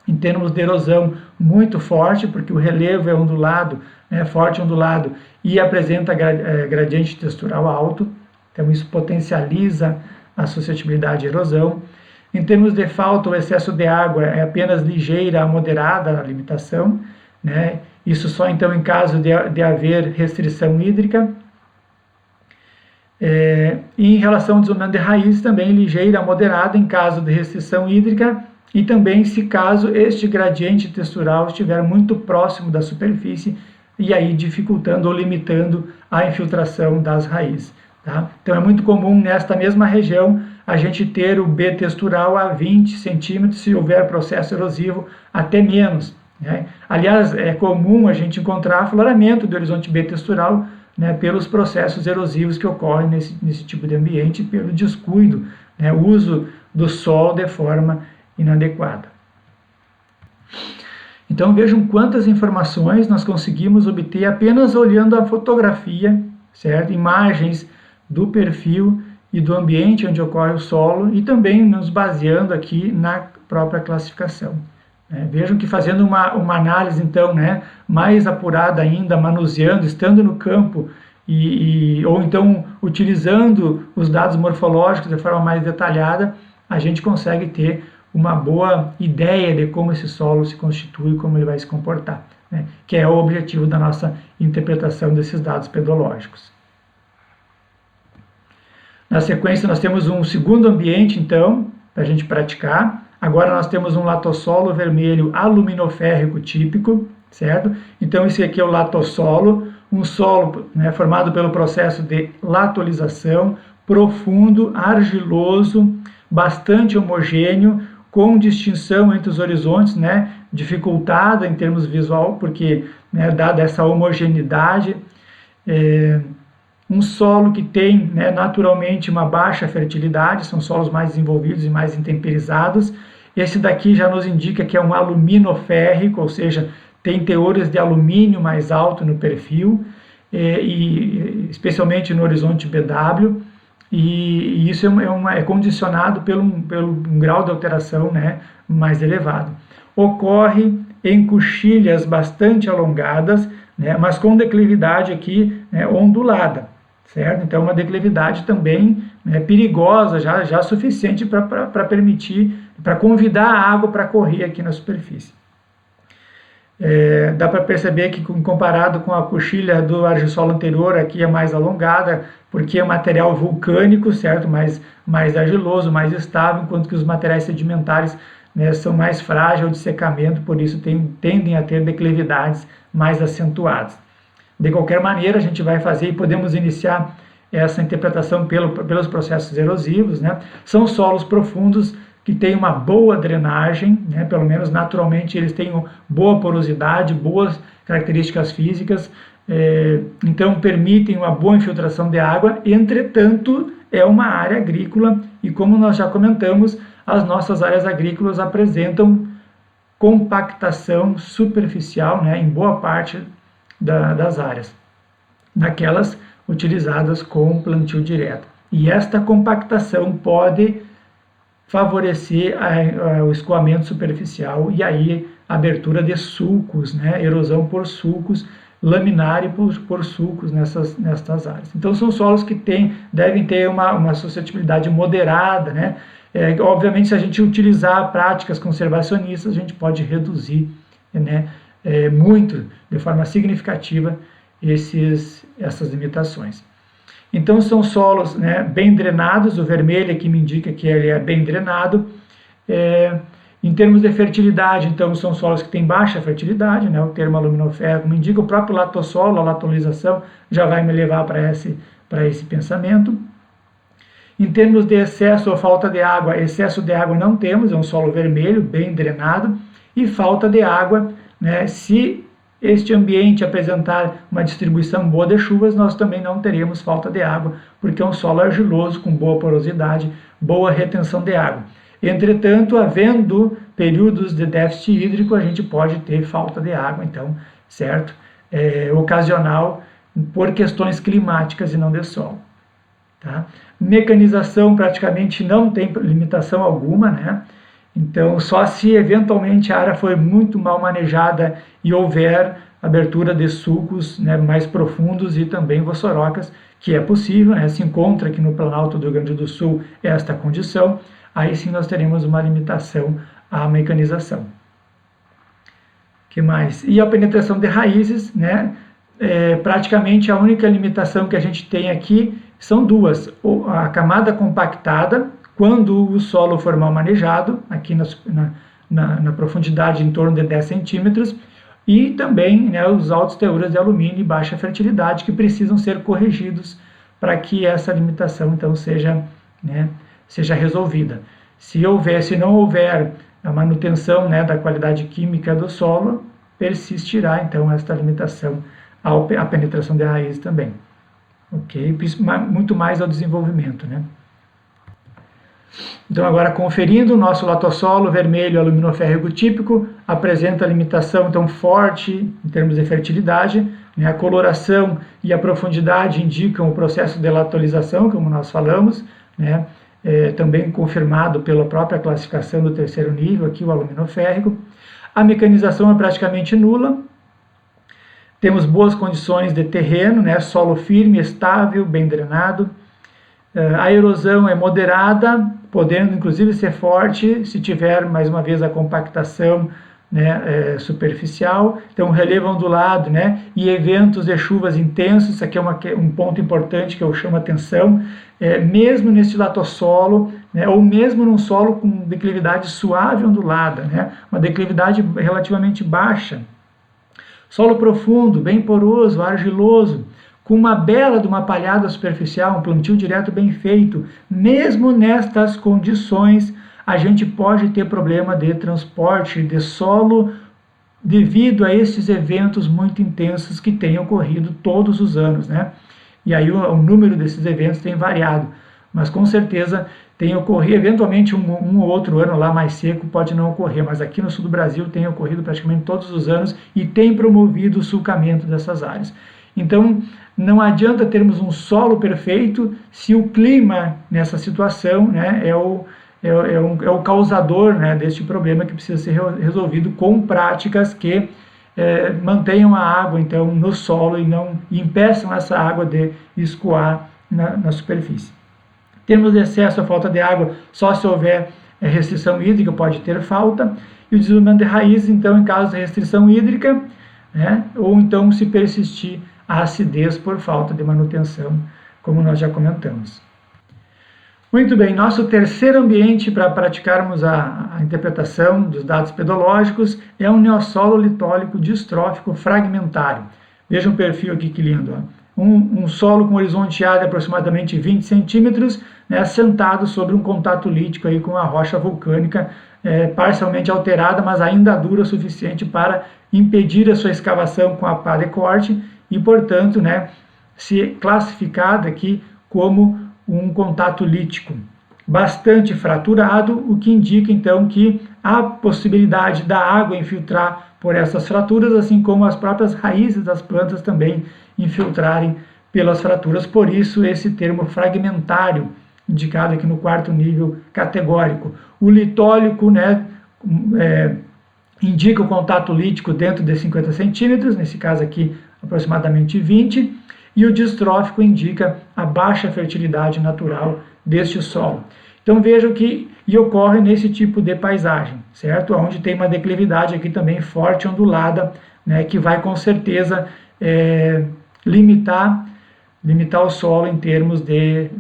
Em termos de erosão, muito forte, porque o relevo é ondulado, né, forte ondulado, e apresenta gradiente textural alto, então isso potencializa a suscetibilidade à erosão. Em termos de falta, o excesso de água é apenas ligeira a moderada a limitação, né? Isso só então em caso de haver restrição hídrica. E em relação ao desenvolvimento de raiz, também ligeira a moderada em caso de restrição hídrica e também se caso este gradiente textural estiver muito próximo da superfície e aí dificultando ou limitando a infiltração das raízes. Tá? Então é muito comum nesta mesma região a gente ter o B textural a 20 centímetros, se houver processo erosivo até menos. né? Aliás, é comum a gente encontrar afloramento do horizonte B textural, né, pelos processos erosivos que ocorrem nesse tipo de ambiente, pelo descuido, né, o uso do solo de forma inadequada. Então vejam quantas informações nós conseguimos obter apenas olhando a fotografia, certo? Imagens do perfil e do ambiente onde ocorre o solo e também nos baseando aqui na própria classificação. Vejam que fazendo uma análise, então, né, mais apurada ainda, manuseando, estando no campo, ou então utilizando os dados morfológicos de forma mais detalhada, a gente consegue ter uma boa ideia de como esse solo se constitui, como ele vai se comportar, né, que é o objetivo da nossa interpretação desses dados pedológicos. Na sequência, nós temos um segundo ambiente, então, para a gente praticar. Agora nós temos um latossolo vermelho aluminoférrico típico, certo? Então esse aqui é o latossolo, um solo, né, formado pelo processo de latolização, profundo, argiloso, bastante homogêneo, com distinção entre os horizontes, né, dificultada em termos visual, porque, né, dada essa homogeneidade, um solo que tem, né, naturalmente uma baixa fertilidade, são solos mais desenvolvidos e mais intemperizados. Esse daqui já nos indica que é um aluminoférrico, ou seja, tem teores de alumínio mais alto no perfil, e especialmente no horizonte BW, e isso é condicionado pelo um grau de alteração, né, mais elevado. Ocorre em coxilhas bastante alongadas, né, mas com declividade aqui, né, ondulada, certo? Então uma declividade também, né, perigosa, já suficiente para permitir, para convidar a água para correr aqui na superfície. Dá para perceber que, comparado com a coxilha do argissolo anterior, aqui é mais alongada, porque é material vulcânico, certo? Mais argiloso, mais estável, enquanto que os materiais sedimentares, né, são mais frágeis de secamento, por isso tendem a ter declividades mais acentuadas. De qualquer maneira, a gente vai fazer e podemos iniciar essa interpretação pelos processos erosivos, né? São solos profundos que têm uma boa drenagem, né? Pelo menos naturalmente eles têm boa porosidade, boas características físicas, então permitem uma boa infiltração de água. Entretanto, é uma área agrícola e, como nós já comentamos, as nossas áreas agrícolas apresentam compactação superficial, né, em boa parte das áreas, naquelas utilizadas com plantio direto. E esta compactação pode favorecer o escoamento superficial e aí a abertura de sulcos, né, erosão por sulcos, laminar e por sulcos nestas áreas. Então são solos que devem ter uma suscetibilidade moderada, né? Obviamente, se a gente utilizar práticas conservacionistas, a gente pode reduzir, né, muito, de forma significativa, essas limitações. Então são solos, né, bem drenados, o vermelho aqui me indica que ele é bem drenado. Em termos de fertilidade, então são solos que têm baixa fertilidade, né, o termo aluminoférrico me indica, o próprio latossolo, a latolização, já vai me levar para esse pensamento. Em termos de excesso ou falta de água, excesso de água não temos, é um solo vermelho, bem drenado, e falta de água, né, se este ambiente apresentar uma distribuição boa de chuvas, nós também não teremos falta de água, porque é um solo argiloso, com boa porosidade, boa retenção de água. Entretanto, havendo períodos de déficit hídrico, a gente pode ter falta de água, então, certo? Ocasional por questões climáticas e não de solo. Tá? Mecanização praticamente não tem limitação alguma, né? Então, só se eventualmente a área for muito mal manejada e houver abertura de sulcos, né, mais profundos e também vossorocas, que é possível, né? Se encontra aqui no Planalto do Rio Grande do Sul esta condição, aí sim nós teremos uma limitação à mecanização. Que mais? E a penetração de raízes, né? Praticamente a única limitação que a gente tem aqui são duas: a camada compactada, quando o solo for mal manejado, aqui na profundidade em torno de 10 centímetros, e também, né, os altos teores de alumínio e baixa fertilidade, que precisam ser corrigidos para que essa limitação então seja resolvida. Se não houver a manutenção, né, da qualidade química do solo, persistirá então esta limitação à penetração de raiz também. Ok? Muito mais ao desenvolvimento, né? Então, agora conferindo, o nosso latossolo vermelho aluminoférrico típico apresenta limitação tão forte em termos de fertilidade, né? A coloração e a profundidade indicam o processo de latolização, como nós falamos, né? Também confirmado pela própria classificação do terceiro nível, aqui o aluminoférrico. A mecanização é praticamente nula. Temos boas condições de terreno, né? Solo firme, estável, bem drenado. A erosão é moderada, podendo inclusive ser forte se tiver, mais uma vez, a compactação, né, superficial. Então, relevo ondulado, né, e eventos de chuvas intensos, isso aqui é um ponto importante que eu chamo a atenção, mesmo neste latossolo, né, ou mesmo num solo com declividade suave ondulada, né, uma declividade relativamente baixa. Solo profundo, bem poroso, argiloso, com uma bela de uma palhada superficial, um plantio direto bem feito, mesmo nestas condições, a gente pode ter problema de transporte de solo devido a esses eventos muito intensos que têm ocorrido todos os anos, né? E aí o número desses eventos tem variado, mas com certeza tem ocorrido, eventualmente um ou outro ano lá mais seco pode não ocorrer, mas aqui no sul do Brasil tem ocorrido praticamente todos os anos e tem promovido o sulcamento dessas áreas. Então, não adianta termos um solo perfeito se o clima nessa situação, né, é o causador, né, deste problema que precisa ser resolvido com práticas que mantenham a água então no solo e não impeçam essa água de escoar na superfície. Termos de excesso ou falta de água só se houver restrição hídrica, pode ter falta, e o desenvolvimento de raízes, então, em caso de restrição hídrica, né, ou então se persistir a acidez por falta de manutenção, como nós já comentamos. Muito bem, nosso terceiro ambiente para praticarmos a interpretação dos dados pedológicos é um neossolo litólico distrófico fragmentário. Veja um perfil aqui que lindo, ó. Um solo com horizonte A de aproximadamente 20 centímetros, né, assentado sobre um contato lítico aí com a rocha vulcânica parcialmente alterada, mas ainda dura o suficiente para impedir a sua escavação com a pá de corte e, portanto, né, se classificada aqui como um contato lítico bastante fraturado, o que indica então que há possibilidade da água infiltrar por essas fraturas, assim como as próprias raízes das plantas também infiltrarem pelas fraturas. Por isso esse termo fragmentário, indicado aqui no quarto nível categórico. O litólico, né, indica o contato lítico dentro de 50 centímetros, nesse caso aqui aproximadamente 20, e o distrófico indica a baixa fertilidade natural deste solo. Então vejam que ocorre nesse tipo de paisagem, certo? Onde tem uma declividade aqui também forte, ondulada, né, que vai com certeza limitar o solo em termos de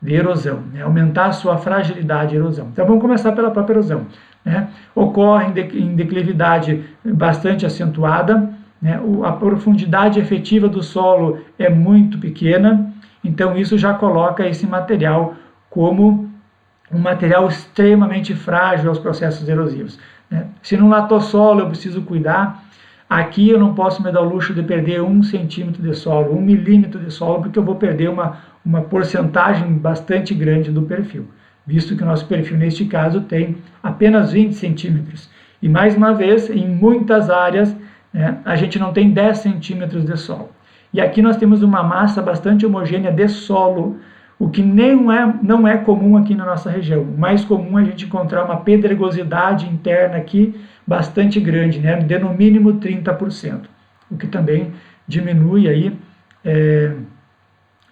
erosão, né? Aumentar a sua fragilidade e erosão. Então vamos começar pela própria erosão, né? Ocorre em declividade bastante acentuada, né? A profundidade efetiva do solo é muito pequena, então isso já coloca esse material como um material extremamente frágil aos processos erosivos, né? Se no latossolo eu preciso cuidar, aqui eu não posso me dar o luxo de perder 1 centímetro de solo, 1 milímetro de solo, porque eu vou perder uma porcentagem bastante grande do perfil, visto que o nosso perfil, neste caso, tem apenas 20 centímetros. E, mais uma vez, em muitas áreas, a gente não tem 10 centímetros de solo. E aqui nós temos uma massa bastante homogênea de solo, o que não é comum aqui na nossa região. O mais comum é a gente encontrar uma pedregosidade interna aqui bastante grande, né, de no mínimo 30%, o que também diminui aí,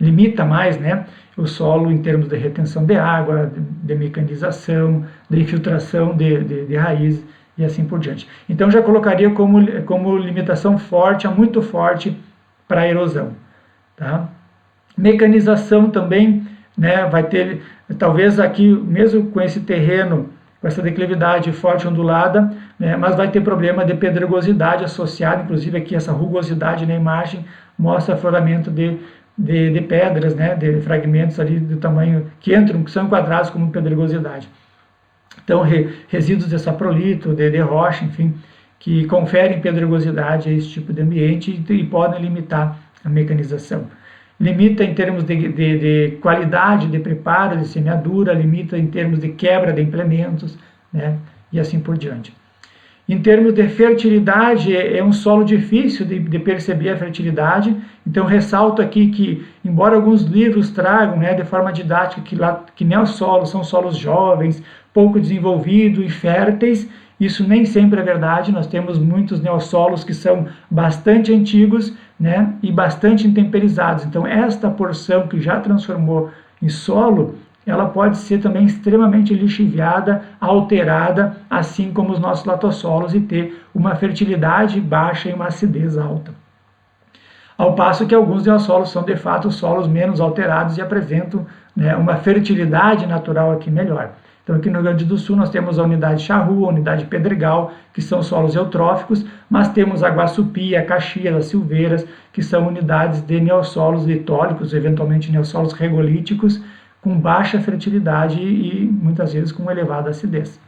limita mais, né, o solo em termos de retenção de água, de mecanização, de infiltração de raiz e assim por diante. Então já colocaria como limitação forte, muito forte para a erosão, tá? Mecanização também, né, vai ter, talvez aqui, mesmo com esse terreno, com essa declividade forte ondulada, né, mas vai ter problema de pedregosidade associada, inclusive aqui essa rugosidade na imagem mostra afloramento de pedras, né, de fragmentos ali do tamanho que são enquadrados como pedregosidade. Então, resíduos de saprolito, de rocha, enfim, que conferem pedregosidade a esse tipo de ambiente e podem limitar a mecanização. Limita em termos de qualidade de preparo, de semeadura, limita em termos de quebra de implementos, né, e assim por diante. Em termos de fertilidade, é um solo difícil de perceber a fertilidade, então ressalto aqui que, embora alguns livros tragam, né, de forma didática que neossolos são solos jovens, pouco desenvolvidos e férteis, isso nem sempre é verdade. Nós temos muitos neossolos que são bastante antigos, né, e bastante intemperizados. Então, esta porção que já transformou em solo, ela pode ser também extremamente lixiviada, alterada, assim como os nossos latossolos, e ter uma fertilidade baixa e uma acidez alta. Ao passo que alguns neossolos são, de fato, solos menos alterados e apresentam, né, uma fertilidade natural aqui melhor. Então, aqui no Rio Grande do Sul, nós temos a unidade Charrua, a unidade Pedregal, que são solos eutróficos, mas temos a Guaçupi, a Caxias, as Silveiras, que são unidades de neossolos litólicos, eventualmente neossolos regolíticos, com baixa fertilidade e muitas vezes com elevada acidez.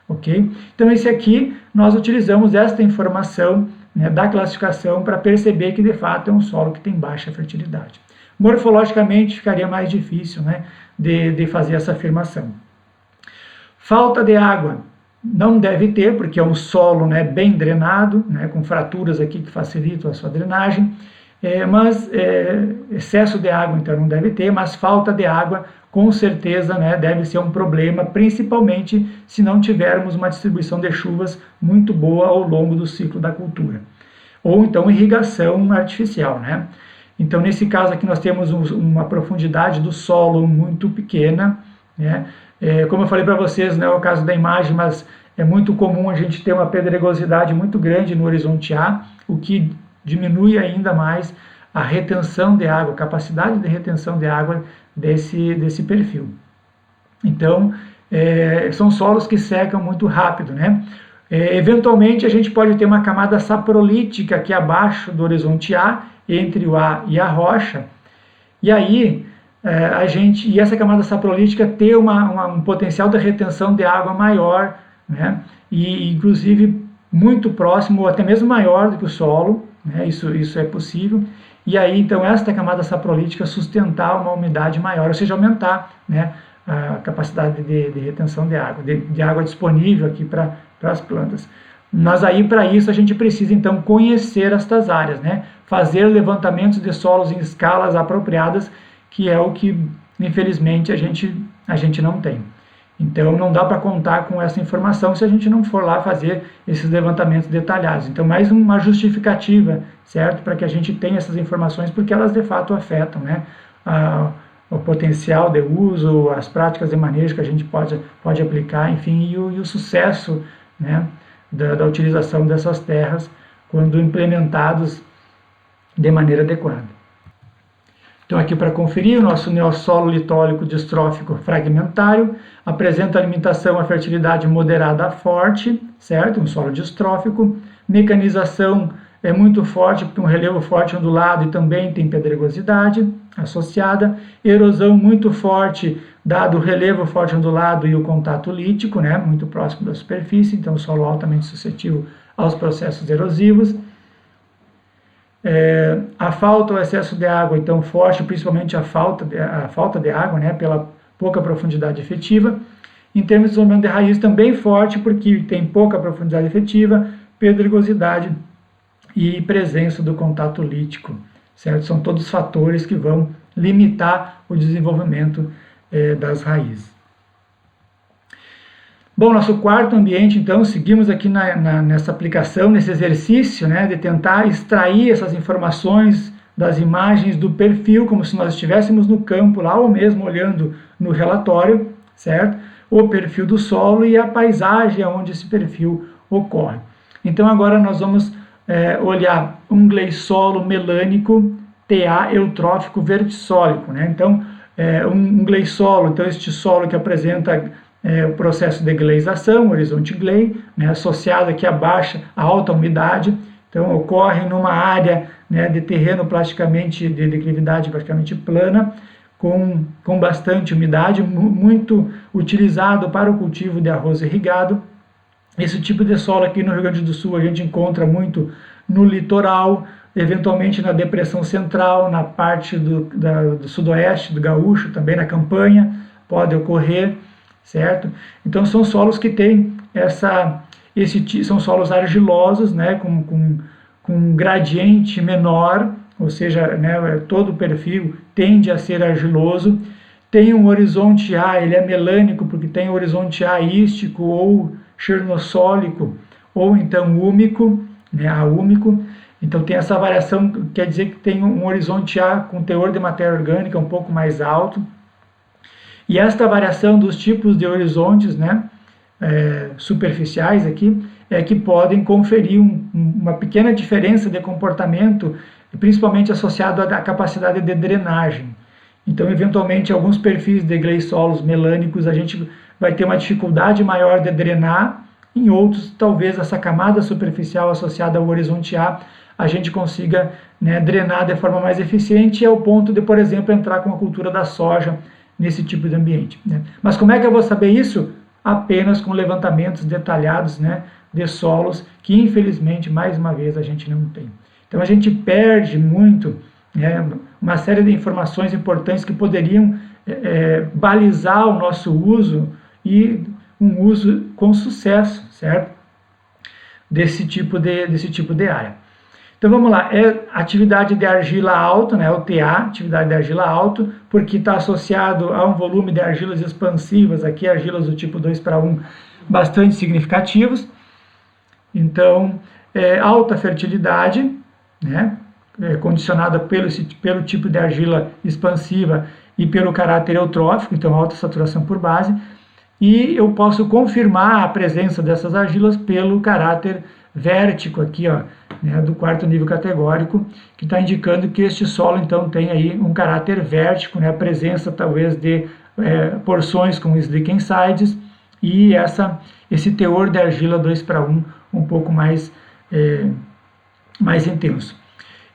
Ok? Então, esse aqui, nós utilizamos esta informação, né, da classificação para perceber que, de fato, é um solo que tem baixa fertilidade. Morfologicamente, ficaria mais difícil, né, de fazer essa afirmação. Falta de água não deve ter, porque é um solo, né, bem drenado, né, com fraturas aqui que facilitam a sua drenagem, mas excesso de água então não deve ter, mas falta de água com certeza, né, deve ser um problema, principalmente se não tivermos uma distribuição de chuvas muito boa ao longo do ciclo da cultura. Ou então irrigação artificial, né? Então, nesse caso aqui nós temos uma profundidade do solo muito pequena, né? Como eu falei para vocês, não é o caso da imagem, mas é muito comum a gente ter uma pedregosidade muito grande no horizonte A, o que diminui ainda mais a retenção de água, a capacidade de retenção de água desse perfil. Então, são solos que secam muito rápido, né? Eventualmente, a gente pode ter uma camada saprolítica aqui abaixo do horizonte A, entre o A e a rocha, e aí e essa camada saprolítica ter um potencial de retenção de água maior, né? E inclusive muito próximo, ou até mesmo maior do que o solo, né? Isso é possível. E aí, então, esta camada saprolítica sustentar uma umidade maior, ou seja, aumentar, né, a capacidade de retenção de água, de água disponível aqui para as plantas. Mas aí, para isso, a gente precisa, então, conhecer estas áreas, né? Fazer levantamentos de solos em escalas apropriadas, que é o que, infelizmente, a gente não tem. Então, não dá para contar com essa informação se a gente não for lá fazer esses levantamentos detalhados. Então, mais uma justificativa, certo? Para que a gente tenha essas informações, porque elas, de fato, afetam, né, o potencial de uso, as práticas de manejo que a gente pode aplicar, enfim, e o sucesso, né, da utilização dessas terras quando implementados de maneira adequada. Então, aqui para conferir, o nosso neossolo litólico distrófico fragmentário apresenta limitação à fertilidade moderada a forte, certo? Um solo distrófico. Mecanização é muito forte, porque um relevo forte ondulado e também tem pedregosidade associada. Erosão muito forte, dado o relevo forte ondulado e o contato lítico, né? Muito próximo da superfície, então o solo altamente suscetível aos processos erosivos. A falta ou excesso de água, então, forte, principalmente a falta de água, né, pela pouca profundidade efetiva. Em termos de desenvolvimento de raiz, também forte, porque tem pouca profundidade efetiva, pedregosidade e presença do contato lítico, certo? São todos fatores que vão limitar o desenvolvimento das raízes. Bom, nosso quarto ambiente, então, seguimos aqui nessa aplicação, nesse exercício, né, de tentar extrair essas informações das imagens do perfil, como se nós estivéssemos no campo lá, ou mesmo olhando no relatório, certo? O perfil do solo e a paisagem onde esse perfil ocorre. Então, agora nós vamos olhar um gleissolo melânico TA eutrófico vertissólico, né? Então, um gleissolo, então este solo que apresenta o processo de gleisação, horizonte glei, né, associado aqui a alta umidade, então ocorre numa área, né, de terreno praticamente, de declividade praticamente plana, com bastante umidade, muito utilizado para o cultivo de arroz irrigado. Esse tipo de solo aqui no Rio Grande do Sul a gente encontra muito no litoral, eventualmente na depressão central, na parte do sudoeste, do gaúcho, também na campanha, pode ocorrer, certo? Então são solos que têm são solos argilosos, né, com gradiente menor, ou seja, né, todo o perfil tende a ser argiloso. Tem um horizonte A, ele é melânico porque tem horizonte A ístico ou xernossólico, ou então úmico, né, aúmico. Então tem essa variação, quer dizer que tem um horizonte A com teor de matéria orgânica um pouco mais alto. E esta variação dos tipos de horizontes, né, superficiais aqui, é que podem conferir uma pequena diferença de comportamento, principalmente associado à capacidade de drenagem. Então, eventualmente, alguns perfis de gleisolos melânicos a gente vai ter uma dificuldade maior de drenar, em outros, talvez essa camada superficial associada ao horizonte A gente consiga, né, drenar de forma mais eficiente, ao ponto de, por exemplo, entrar com a cultura da soja nesse tipo de ambiente, né? Mas como é que eu vou saber isso? Apenas com levantamentos detalhados, né, de solos, que infelizmente, mais uma vez, a gente não tem. Então a gente perde muito, né, uma série de informações importantes que poderiam balizar o nosso uso e um uso com sucesso, certo? Desse tipo de área. Então vamos lá, atividade de argila alta, né, o TA, atividade de argila alto, porque está associado a um volume de argilas expansivas, aqui argilas do tipo 2:1, bastante significativos. Então, alta fertilidade, né, condicionada pelo tipo de argila expansiva e pelo caráter eutrófico, então alta saturação por base, e eu posso confirmar a presença dessas argilas pelo caráter vértico aqui, ó, né, do quarto nível categórico, que está indicando que este solo então tem aí um caráter vértico, né, a presença talvez de porções com slick sides e esse teor de argila 2:1 um pouco mais intenso.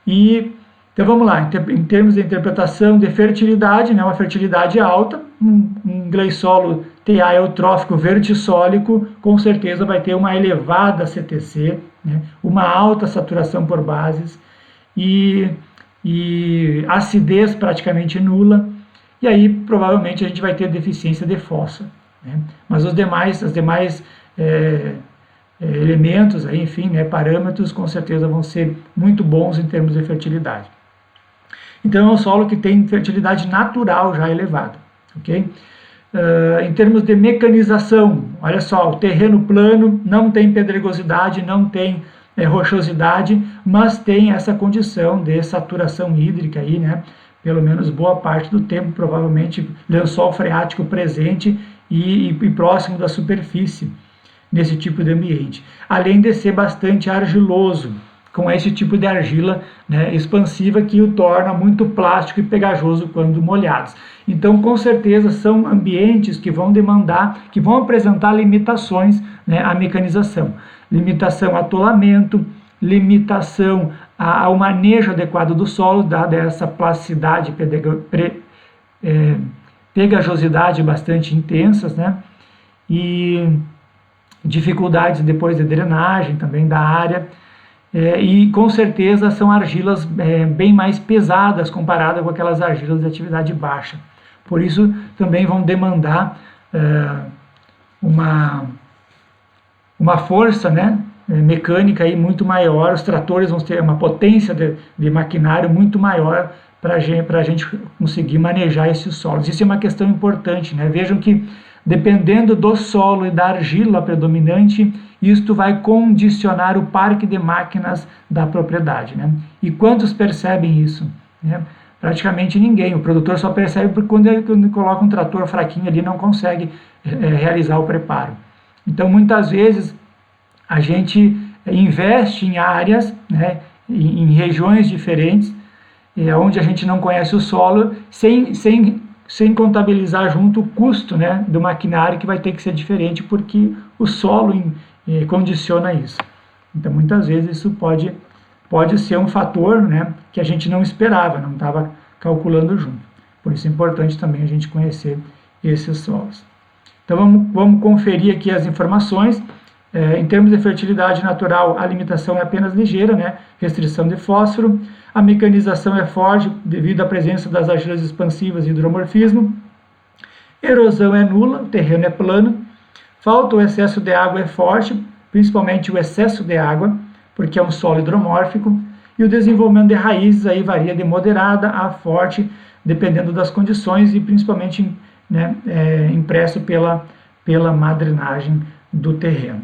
Então vamos lá, em termos de interpretação de fertilidade, né, uma fertilidade alta, um gleissolo TA eutrófico vertissólico, com certeza vai ter uma elevada CTC, né, uma alta saturação por bases e acidez praticamente nula, e aí provavelmente a gente vai ter deficiência de fósforo, né, mas os demais elementos, aí, enfim, né, parâmetros, com certeza vão ser muito bons em termos de fertilidade. Então é um solo que tem fertilidade natural já elevada, ok? Em termos de mecanização, olha só, o terreno plano não tem pedregosidade, não tem rochosidade, mas tem essa condição de saturação hídrica aí, né? Pelo menos boa parte do tempo, provavelmente lençol freático presente e próximo da superfície nesse tipo de ambiente, além de ser bastante argiloso, com esse tipo de argila, né, expansiva, que o torna muito plástico e pegajoso quando molhados. Então, com certeza, são ambientes que vão apresentar limitações, né, à mecanização. Limitação a atolamento, limitação ao manejo adequado do solo, dada essa plasticidade, pegajosidade bastante intensas, né, e dificuldades depois de drenagem também da área, e com certeza são argilas bem mais pesadas comparada com aquelas argilas de atividade baixa. Por isso também vão demandar uma força, né, mecânica aí muito maior, os tratores vão ter uma potência de maquinário muito maior para a gente conseguir manejar esses solos. Isso é uma questão importante, né? Vejam que dependendo do solo e da argila predominante, isto vai condicionar o parque de máquinas da propriedade, né? E quantos percebem isso, né? Praticamente ninguém. O produtor só percebe porque quando ele coloca um trator fraquinho ali, não consegue realizar o preparo. Então, muitas vezes, a gente investe em áreas, né, em regiões diferentes, onde a gente não conhece o solo, sem contabilizar junto o custo, né, do maquinário, que vai ter que ser diferente, porque o solo condiciona isso. Então, muitas vezes, isso pode ser um fator, né, que a gente não esperava, não estava calculando junto. Por isso é importante também a gente conhecer esses solos. Então vamos conferir aqui as informações. Em termos de fertilidade natural, a limitação é apenas ligeira, né? Restrição de fósforo, a mecanização é forte devido à presença das argilas expansivas e hidromorfismo, erosão é nula, o terreno é plano, falta ou excesso de água é forte, principalmente o excesso de água, porque é um solo hidromórfico, e o desenvolvimento de raízes aí varia de moderada a forte, dependendo das condições e principalmente, né, impresso pela má drenagem do terreno.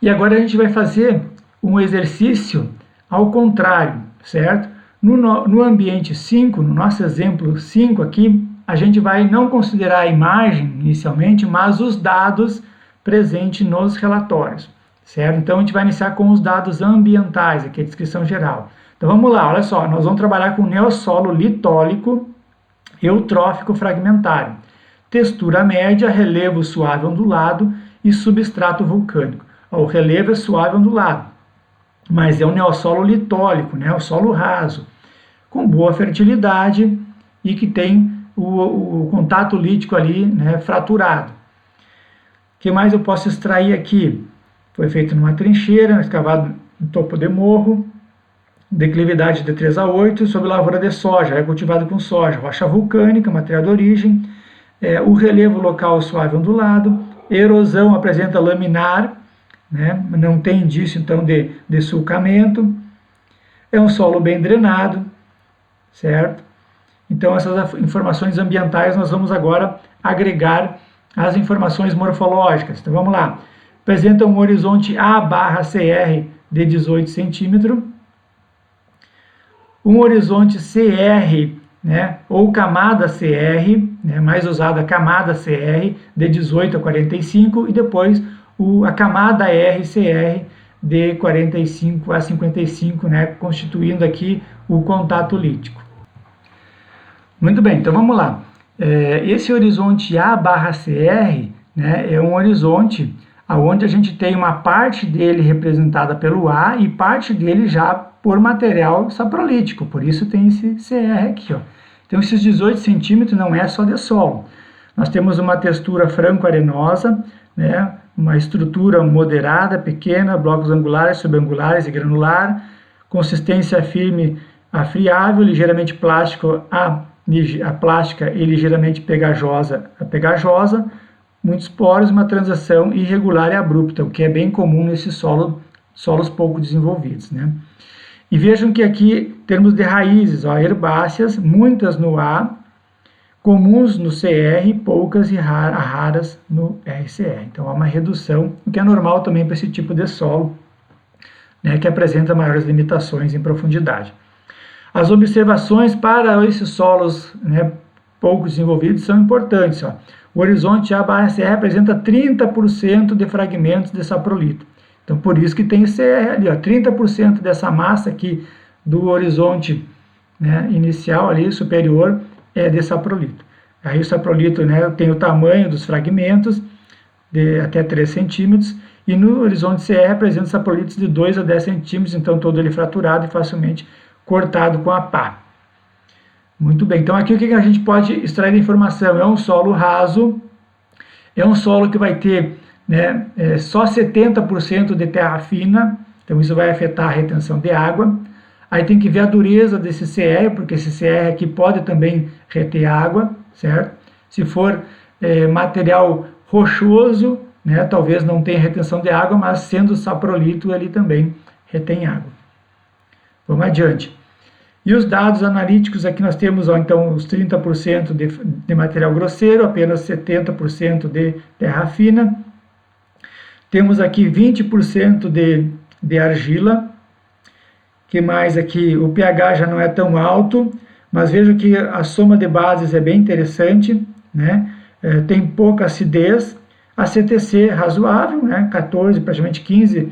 E agora a gente vai fazer um exercício ao contrário, certo? No ambiente 5, no nosso exemplo 5 aqui, a gente vai não considerar a imagem inicialmente, mas os dados presentes nos relatórios, certo? Então a gente vai iniciar com os dados ambientais, aqui a descrição geral. Então vamos lá, olha só, nós vamos trabalhar com neossolo litólico eutrófico fragmentário, textura média, relevo suave ondulado e substrato vulcânico. O relevo é suave ondulado, mas é um neossolo litólico, né, o solo raso, com boa fertilidade e que tem o contato lítico ali, né, fraturado. O que mais eu posso extrair aqui? Foi feito numa trincheira, escavado no topo de morro, declividade de 3 a 8, sob lavoura de soja, é cultivado com soja, rocha vulcânica, material de origem, o relevo local suave ondulado, erosão apresenta laminar, né? Não tem indício então de sulcamento, é um solo bem drenado, certo? Então essas informações ambientais nós vamos agora agregar as informações morfológicas. Então vamos lá, apresenta um horizonte A/CR de 18 centímetros, um horizonte CR, né, ou camada CR, né, mais usada camada CR de 18 a 45 e depois a camada RCR de 45 a 55, né, constituindo aqui o contato lítico. Muito bem, então vamos lá. Esse horizonte A/CR, né, é um horizonte onde a gente tem uma parte dele representada pelo A e parte dele já por material saprolítico, por isso tem esse CR aqui, ó. Então esses 18 centímetros não é só de solo. Nós temos uma textura franco-arenosa, né, uma estrutura moderada, pequena, blocos angulares, subangulares e granular, consistência firme a friável, ligeiramente plástico a plástica e ligeiramente pegajosa a pegajosa, muitos poros, uma transação irregular e abrupta, o que é bem comum nesses solos pouco desenvolvidos, né? E vejam que aqui temos de raízes, ó, herbáceas, muitas no A, comuns no CR, poucas e raras no RCR. Então há uma redução, o que é normal também para esse tipo de solo, né, que apresenta maiores limitações em profundidade. As observações para esses solos, né, pouco desenvolvidos são importantes. Ó. O horizonte A/CR apresenta 30% de fragmentos de saprolito. Então por isso que tem CR ali, ó, 30% dessa massa aqui do horizonte, né, inicial ali, superior, é de saprolito. Aí o saprolito, né, tem o tamanho dos fragmentos, de até 3 centímetros, e no horizonte CR apresenta saprolitos de 2 a 10 centímetros, então todo ele fraturado e facilmente cortado com a pá. Muito bem, então aqui o que a gente pode extrair de informação? É um solo raso, é um solo que vai ter, né, só 70% de terra fina, então isso vai afetar a retenção de água. Aí tem que ver a dureza desse CR, porque esse CR aqui pode também reter água, certo? Se for material rochoso, né, talvez não tenha retenção de água, mas sendo saprolito ele também retém água. Vamos adiante. E os dados analíticos, aqui nós temos, ó, então, os 30% de material grosseiro, apenas 70% de terra fina. Temos aqui 20% de argila. Que mais aqui? O pH já não é tão alto, mas vejo que a soma de bases é bem interessante, né? Tem pouca acidez. A CTC razoável, né? 14, praticamente 15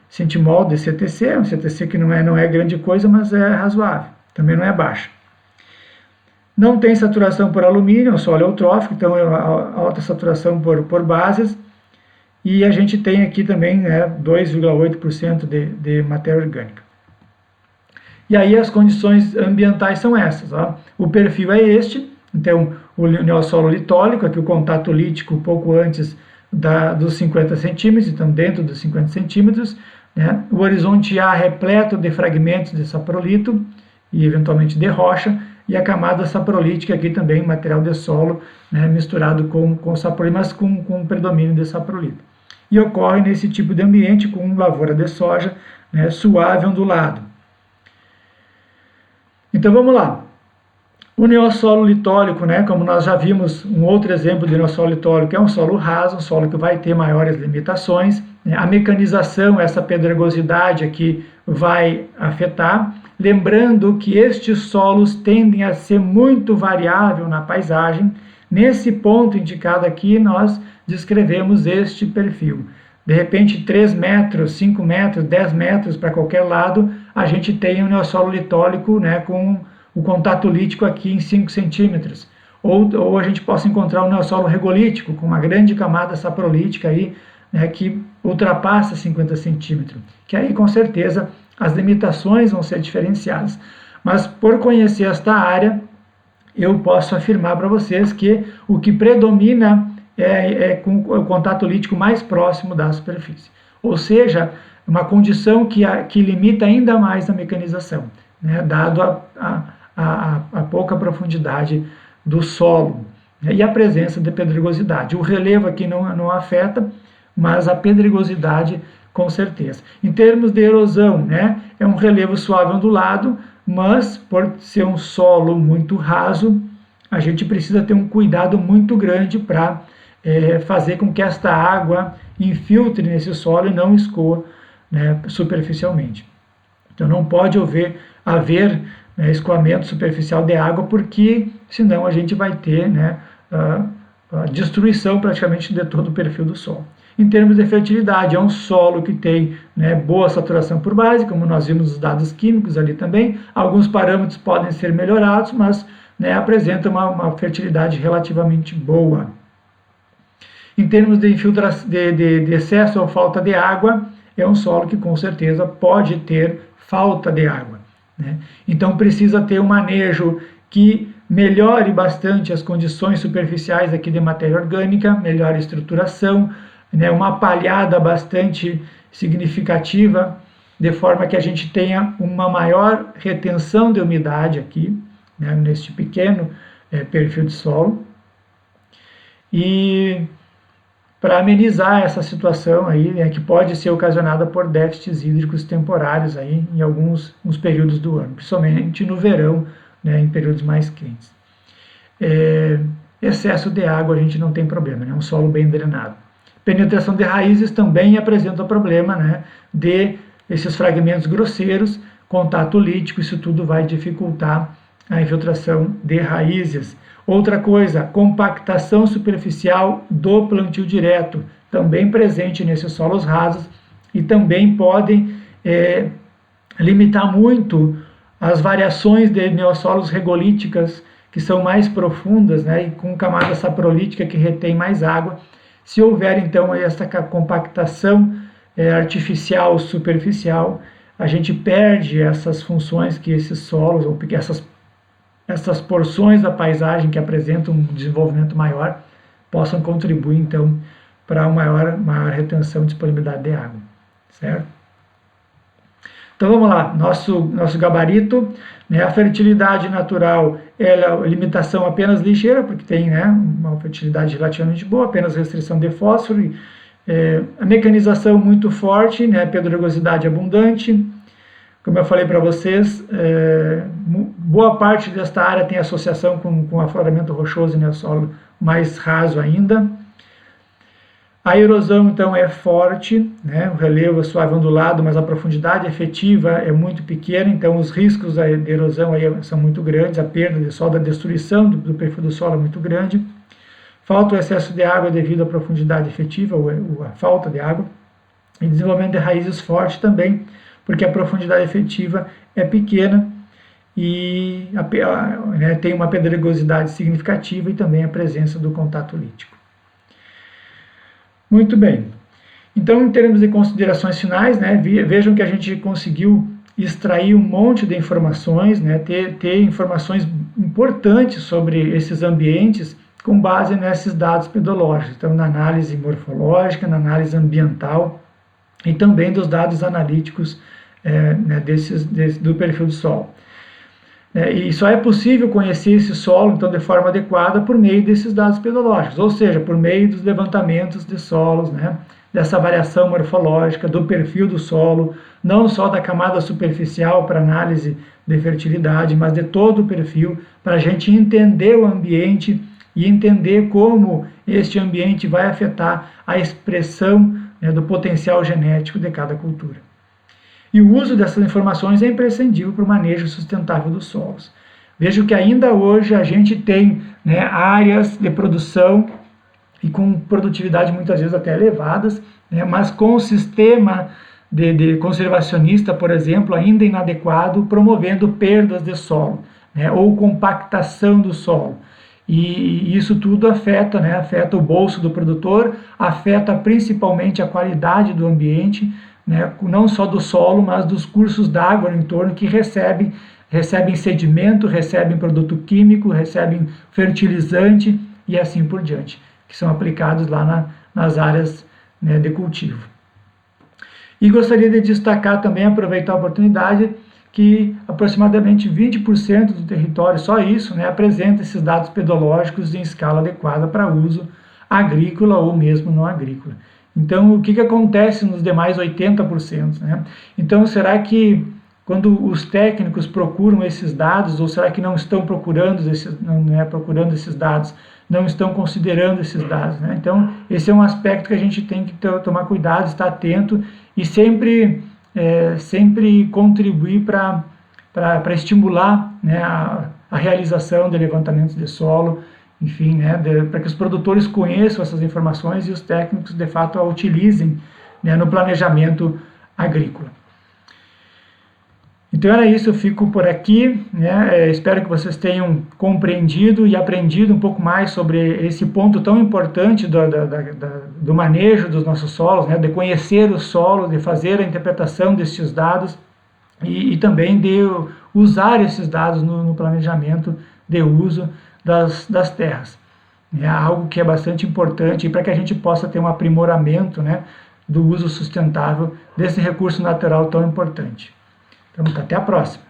centimol de CTC, um CTC que não é grande coisa, mas é razoável, também não é baixa. Não tem saturação por alumínio, é um solo eutrófico, então é alta saturação por bases, e a gente tem aqui também, né, 2,8% de matéria orgânica. E aí as condições ambientais são essas. Ó. O perfil é este, então o neossolo litólico, aqui o contato lítico pouco antes dos 50 centímetros, então dentro dos 50 centímetros, né? O horizonte A repleto de fragmentos de saprolito e eventualmente de rocha, e a camada saprolítica aqui também, material de solo, né? Misturado com saprolito, mas com predomínio de saprolito. E ocorre nesse tipo de ambiente com lavoura de soja, né? Suave, ondulado. Então vamos lá. O neossolo litólico, né, como nós já vimos, um outro exemplo de neossolo litólico é um solo raso, um solo que vai ter maiores limitações. A mecanização, essa pedregosidade aqui vai afetar. Lembrando que estes solos tendem a ser muito variável na paisagem. Nesse ponto indicado aqui, nós descrevemos este perfil. De repente, 3 metros, 5 metros, 10 metros para qualquer lado, a gente tem um neossolo litólico, né, com o contato lítico aqui em 5 centímetros. Ou a gente possa encontrar um neossolo regolítico, com uma grande camada saprolítica aí, né, que ultrapassa 50 centímetros. Que aí, com certeza, as limitações vão ser diferenciadas. Mas, por conhecer esta área, eu posso afirmar para vocês que o que predomina é com o contato lítico mais próximo da superfície. Ou seja, uma condição que limita ainda mais a mecanização, né, dado a pouca profundidade do solo, né, e a presença de pedregosidade. O relevo aqui não afeta, mas a pedregosidade com certeza. Em termos de erosão, né, é um relevo suave ondulado, mas por ser um solo muito raso, a gente precisa ter um cuidado muito grande para fazer com que esta água infiltre nesse solo e não escoa, né, superficialmente. Então não pode haver né, escoamento superficial de água, porque senão a gente vai ter, né, a destruição praticamente de todo o perfil do solo. Em termos de fertilidade, é um solo que tem, né, boa saturação por base, como nós vimos os dados químicos ali também. Alguns parâmetros podem ser melhorados, mas, né, apresenta uma fertilidade relativamente boa. Em termos de excesso ou falta de água, é um solo que com certeza pode ter falta de água, né? Então precisa ter um manejo que melhore bastante as condições superficiais aqui de matéria orgânica, melhore a estruturação, né, uma palhada bastante significativa, de forma que a gente tenha uma maior retenção de umidade aqui, né, neste pequeno perfil de solo. E para amenizar essa situação aí, né, que pode ser ocasionada por déficits hídricos temporários aí em alguns períodos do ano, principalmente no verão, né, em períodos mais quentes. Excesso de água a gente não tem problema, né, um solo bem drenado. Penetração de raízes também apresenta o problema, né, de esses fragmentos grosseiros, contato lítico, isso tudo vai dificultar a infiltração de raízes. Outra coisa, compactação superficial do plantio direto, também presente nesses solos rasos, e também podem limitar muito as variações de neossolos regolíticas, que são mais profundas, né, e com camada saprolítica que retém mais água. Se houver, então, essa compactação artificial superficial, a gente perde essas funções que esses solos, ou essas porções da paisagem que apresentam um desenvolvimento maior, possam contribuir, então, para uma maior retenção e disponibilidade de água, certo? Então, vamos lá, nosso gabarito, né, a fertilidade natural, ela, limitação apenas ligeira, porque tem, né, uma fertilidade relativamente boa, apenas restrição de fósforo, a mecanização muito forte, né, pedregosidade abundante. Como eu falei para vocês, boa parte desta área tem associação com afloramento rochoso e neossolo mais raso ainda. A erosão, então, é forte, né? O relevo é suave ondulado, mas a profundidade efetiva é muito pequena, então os riscos de erosão aí são muito grandes, a perda de solo, a destruição do perfil do solo é muito grande. Falta o excesso de água devido à profundidade efetiva, ou a falta de água. E desenvolvimento de raízes forte também, porque a profundidade efetiva é pequena e né, tem uma pedregosidade significativa e também a presença do contato lítico. Muito bem. Então, em termos de considerações finais, né, vejam que a gente conseguiu extrair um monte de informações, né, ter informações importantes sobre esses ambientes com base nesses dados pedológicos, então na análise morfológica, na análise ambiental e também dos dados analíticos né, do perfil do solo. E só é possível conhecer esse solo, então, de forma adequada por meio desses dados pedológicos, ou seja, por meio dos levantamentos de solos, né, dessa variação morfológica, do perfil do solo, não só da camada superficial para análise de fertilidade, mas de todo o perfil, para a gente entender o ambiente e entender como este ambiente vai afetar a expressão, né, do potencial genético de cada cultura. E o uso dessas informações é imprescindível para o manejo sustentável dos solos. Vejo que ainda hoje a gente tem, né, áreas de produção e com produtividade muitas vezes até elevadas, né, mas com o sistema de conservacionista, por exemplo, ainda inadequado, promovendo perdas de solo, né, ou compactação do solo. E isso tudo afeta, né, afeta o bolso do produtor, afeta principalmente a qualidade do ambiente, né, não só do solo, mas dos cursos d'água no entorno que recebem sedimento, recebem produto químico, recebem fertilizante e assim por diante, que são aplicados lá nas áreas, né, de cultivo. E gostaria de destacar também, aproveitar a oportunidade, que aproximadamente 20% do território, só isso, né, apresenta esses dados pedológicos em escala adequada para uso agrícola ou mesmo não agrícola. Então, o que acontece nos demais 80%? Né? Então, será que quando os técnicos procuram esses dados, ou será que não estão procurando esses dados, não estão considerando esses dados? Né? Então, esse é um aspecto que a gente tem que tomar cuidado, estar atento e sempre contribuir para estimular, né, a realização de levantamentos de solo, enfim, né, para que os produtores conheçam essas informações e os técnicos, de fato, a utilizem, né, no planejamento agrícola. Então era isso, eu fico por aqui, né, espero que vocês tenham compreendido e aprendido um pouco mais sobre esse ponto tão importante do manejo dos nossos solos, né, de conhecer os solos, de fazer a interpretação desses dados e também de usar esses dados no planejamento de uso das terras. É algo que é bastante importante para que a gente possa ter um aprimoramento, né, do uso sustentável desse recurso natural tão importante. Então, até a próxima.